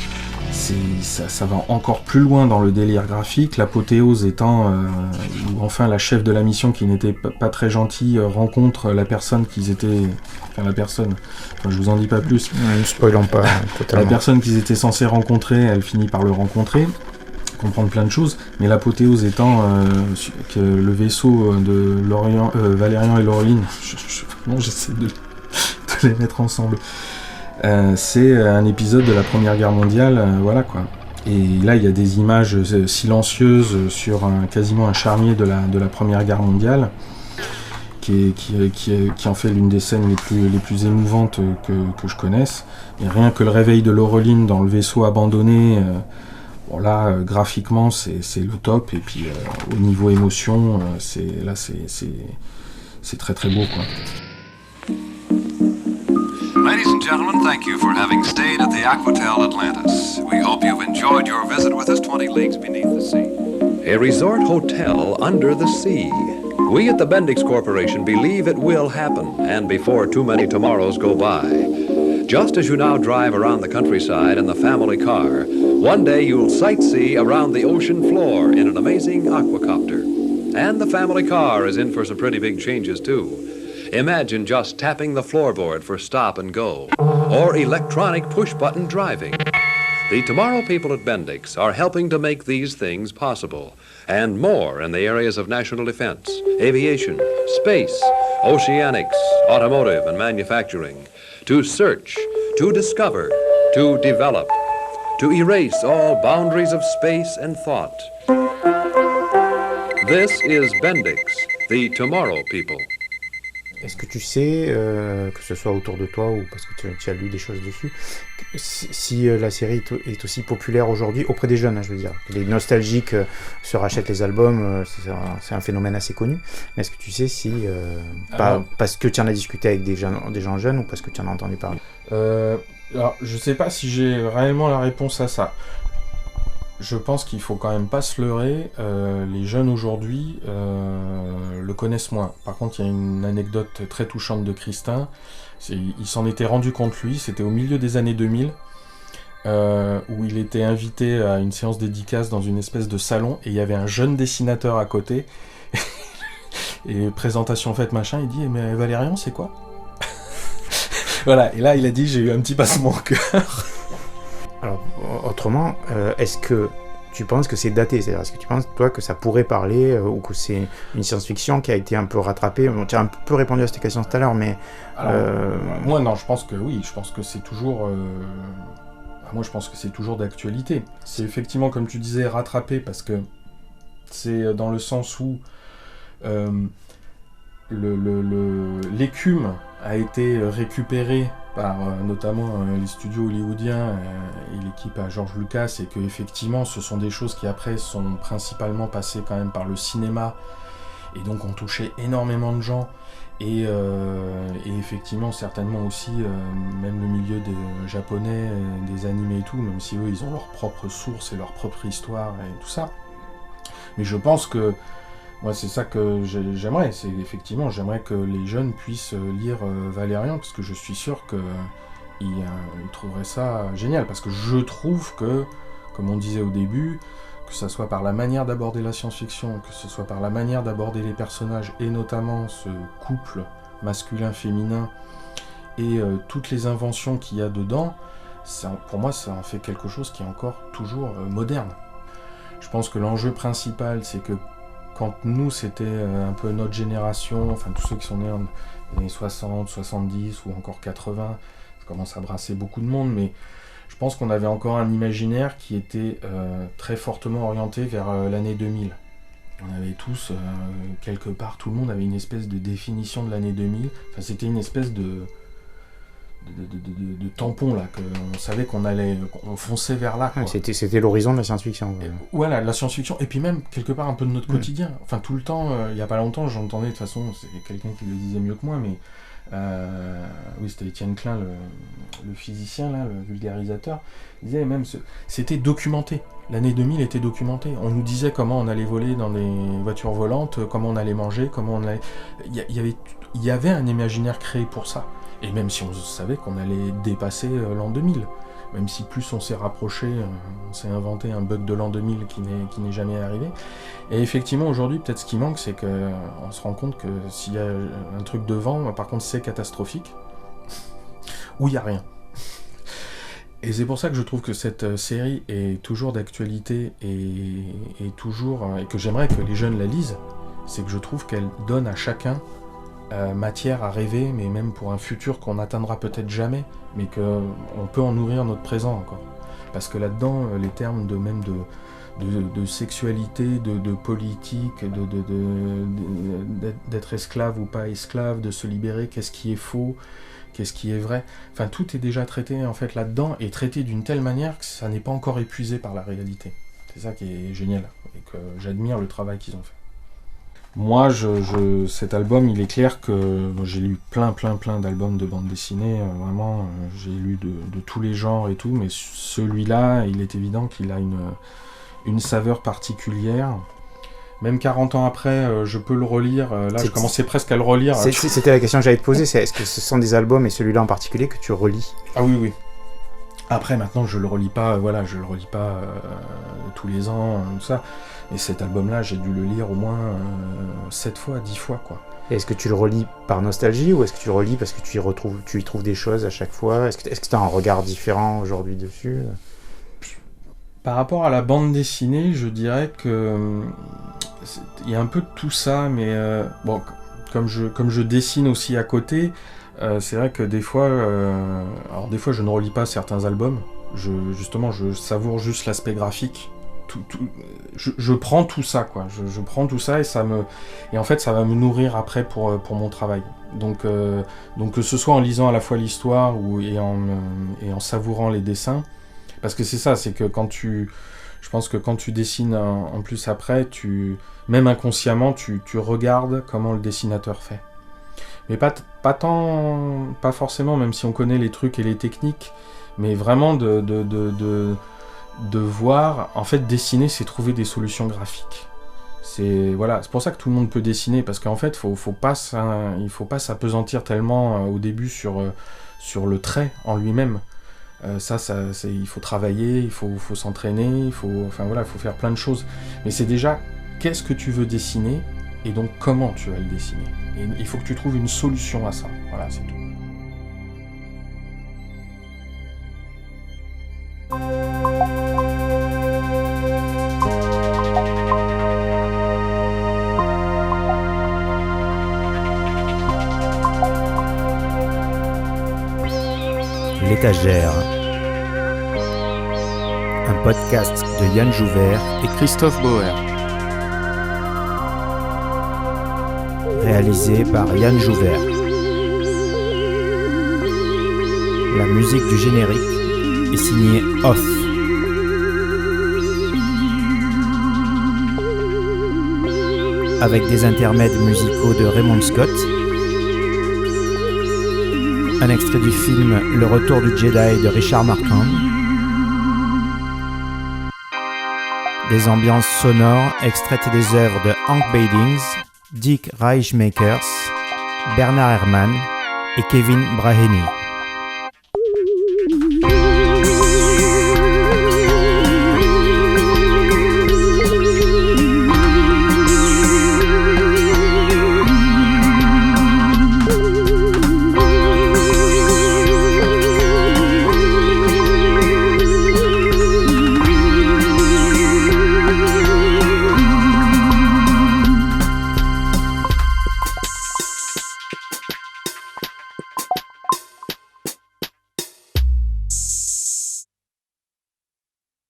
Ça va encore plus loin dans le délire graphique. L'apothéose étant où enfin la chef de la mission, qui n'était pas très gentille, rencontre la personne qu'ils étaient... Enfin, la personne... Enfin, je vous en dis pas plus. Ne spoilons pas totalement. La personne qu'ils étaient censés rencontrer, elle finit par le rencontrer. Comprendre plein de choses, mais l'apothéose étant que le vaisseau de Valérian et Laureline, j'essaie de les mettre ensemble, c'est un épisode de la Première Guerre mondiale, voilà quoi. Et là il y a des images silencieuses sur quasiment un charnier de la Première Guerre mondiale qui en fait l'une des scènes les plus émouvantes que je connaisse. Et rien que le réveil de Laureline dans le vaisseau abandonné, bon là, graphiquement, c'est le top. Et puis au niveau émotion, c'est très très beau, quoi. Ladies and gentlemen, thank you for having stayed at the Aquatel Atlantis. We hope you've enjoyed your visit with us 20 leagues beneath the sea. A resort hotel under the sea. We at the Bendix Corporation believe it will happen, and before too many tomorrows go by. Just as you now drive around the countryside in the family car, one day you'll sightsee around the ocean floor in an amazing aquacopter. And the family car is in for some pretty big changes too. Imagine just tapping the floorboard for stop and go, or electronic push-button driving. The Tomorrow people at Bendix are helping to make these things possible, and more in the areas of national defense, aviation, space, oceanics, automotive, and manufacturing, to search, to discover, to develop, to erase all boundaries of space and thought. This is Bendix, the Tomorrow people. Est-ce que tu sais, que ce soit autour de toi ou parce que tu as lu des choses dessus, si la série est aussi populaire aujourd'hui auprès des jeunes, hein, je veux dire. Les nostalgiques se rachètent les albums, c'est un phénomène assez connu. Mais est-ce que tu sais si, parce que tu en as discuté avec des gens jeunes ou parce que tu en as entendu parler? Alors, je sais pas si j'ai réellement la réponse à ça. Je pense qu'il faut quand même pas se leurrer, les jeunes aujourd'hui le connaissent moins. Par contre, il y a une anecdote très touchante de Christin, il s'en était rendu compte lui, c'était au milieu des années 2000, où il était invité à une séance dédicace dans une espèce de salon, et il y avait un jeune dessinateur à côté, et présentation faite machin, il dit « Mais Valérian, c'est quoi ?» Voilà, et là il a dit « J'ai eu un petit passement au cœur ». Alors, autrement, est-ce que tu penses que c'est daté? C'est-à-dire, est-ce que tu penses, toi, que ça pourrait parler ou que c'est une science-fiction qui a été un peu rattrapée? Bon, tu as un peu répondu à cette question tout à l'heure, mais... Moi, non, je pense que oui. Je pense que c'est toujours... Moi, je pense que c'est toujours d'actualité. C'est effectivement, comme tu disais, rattrapé, parce que c'est dans le sens où l'écume a été récupérée par notamment les studios hollywoodiens et l'équipe à George Lucas, et que effectivement ce sont des choses qui après sont principalement passées quand même par le cinéma et donc ont touché énormément de gens, et effectivement certainement aussi même le milieu des japonais, des animés et tout, même si eux ils ont leur propre source et leur propre histoire et tout ça. Mais je pense que moi, c'est ça que j'aimerais, c'est effectivement, j'aimerais que les jeunes puissent lire Valérian, parce que je suis sûr qu'ils trouveraient ça génial, parce que je trouve que, comme on disait au début, que ce soit par la manière d'aborder la science-fiction, que ce soit par la manière d'aborder les personnages, et notamment ce couple masculin-féminin, et toutes les inventions qu'il y a dedans, pour moi, ça en fait quelque chose qui est encore toujours moderne. Je pense que l'enjeu principal, c'est que quand nous, c'était un peu notre génération, enfin tous ceux qui sont nés dans les années 60, 70 ou encore 80, ça commence à brasser beaucoup de monde, mais je pense qu'on avait encore un imaginaire qui était très fortement orienté vers l'année 2000. On avait tous, quelque part, tout le monde avait une espèce de définition de l'année 2000, enfin c'était une espèce de tampon là, qu'on savait on fonçait vers là, quoi. C'était l'horizon de la science-fiction. Voilà, la science-fiction, et puis même quelque part un peu de notre quotidien. Enfin tout le temps, il y a pas longtemps, j'entendais, de toute façon, c'est quelqu'un qui le disait mieux que moi, mais oui, c'était Étienne Klein, le physicien là, le vulgarisateur, il disait même c'était documenté. L'année 2000 était documentée. On nous disait comment on allait voler dans des voitures volantes, comment on allait manger, comment on allait... Il y avait un imaginaire créé pour ça. Et même si on savait qu'on allait dépasser l'an 2000, même si plus on s'est rapproché, on s'est inventé un bug de l'an 2000 qui n'est jamais arrivé. Et effectivement, aujourd'hui, peut-être ce qui manque, c'est qu'on se rend compte que s'il y a un truc devant, par contre, c'est catastrophique, ou il n'y a rien. Et c'est pour ça que je trouve que cette série est toujours d'actualité et que j'aimerais que les jeunes la lisent, c'est que je trouve qu'elle donne à chacun matière à rêver, mais même pour un futur qu'on n'atteindra peut-être jamais, mais qu'on peut en nourrir notre présent encore. Parce que là-dedans, les termes de de sexualité, de politique, d'être esclave ou pas esclave, de se libérer, qu'est-ce qui est faux, qu'est-ce qui est vrai. Enfin, tout est déjà traité en fait là-dedans, et traité d'une telle manière que ça n'est pas encore épuisé par la réalité. C'est ça qui est génial, et que j'admire le travail qu'ils ont fait. Moi, cet album, il est clair que j'ai lu plein d'albums de bande dessinée, vraiment, j'ai lu de tous les genres et tout, mais celui-là, il est évident qu'il a une saveur particulière. Même 40 ans après, je peux le relire. Là, je commençais presque à le relire. C'était la question que j'allais te poser, c'est est-ce que ce sont des albums, et celui-là en particulier, que tu relis ? Ah oui. Après, maintenant, je le relis pas, tous les ans, tout ça. Et cet album-là, j'ai dû le lire au moins 7 fois, 10 fois, quoi. Et est-ce que tu le relis par nostalgie, ou est-ce que tu le relis parce que tu y trouves des choses à chaque fois ? Est-ce que tu as un regard différent aujourd'hui dessus ? Par rapport à la bande dessinée, je dirais que il y a un peu de tout ça, mais bon, comme je dessine aussi à côté, c'est vrai que des fois je ne relis pas certains albums. Je savoure juste l'aspect graphique. Je prends tout ça, quoi. Je prends tout ça, et en fait ça va me nourrir après pour mon travail. Donc que ce soit en lisant à la fois l'histoire et en savourant les dessins, parce que c'est ça, c'est que je pense que quand tu dessines en plus après, même inconsciemment, tu regardes comment le dessinateur fait. Mais pas forcément, même si on connaît les trucs et les techniques, mais vraiment de voir, en fait, dessiner, c'est trouver des solutions graphiques. C'est pour ça que tout le monde peut dessiner, parce qu'en fait, il faut pas s'apesantir tellement au début sur le trait en lui-même. Il faut travailler, il faut s'entraîner, il faut faire plein de choses. Mais c'est déjà, qu'est-ce que tu veux dessiner, et donc comment tu vas le dessiner. Et il faut que tu trouves une solution à ça. Voilà, c'est tout. L'étagère, un podcast de Yann Jouvert et Christophe Bauer, réalisé par Yann Jouvert. La musique du générique est signée Off. Avec des intermèdes musicaux de Raymond Scott. Un extrait du film Le Retour du Jedi de Richard Marquand. Des ambiances sonores extraites des œuvres de Hank Billings, Dick Reichmakers, Bernard Herrmann et Kevin Braheny.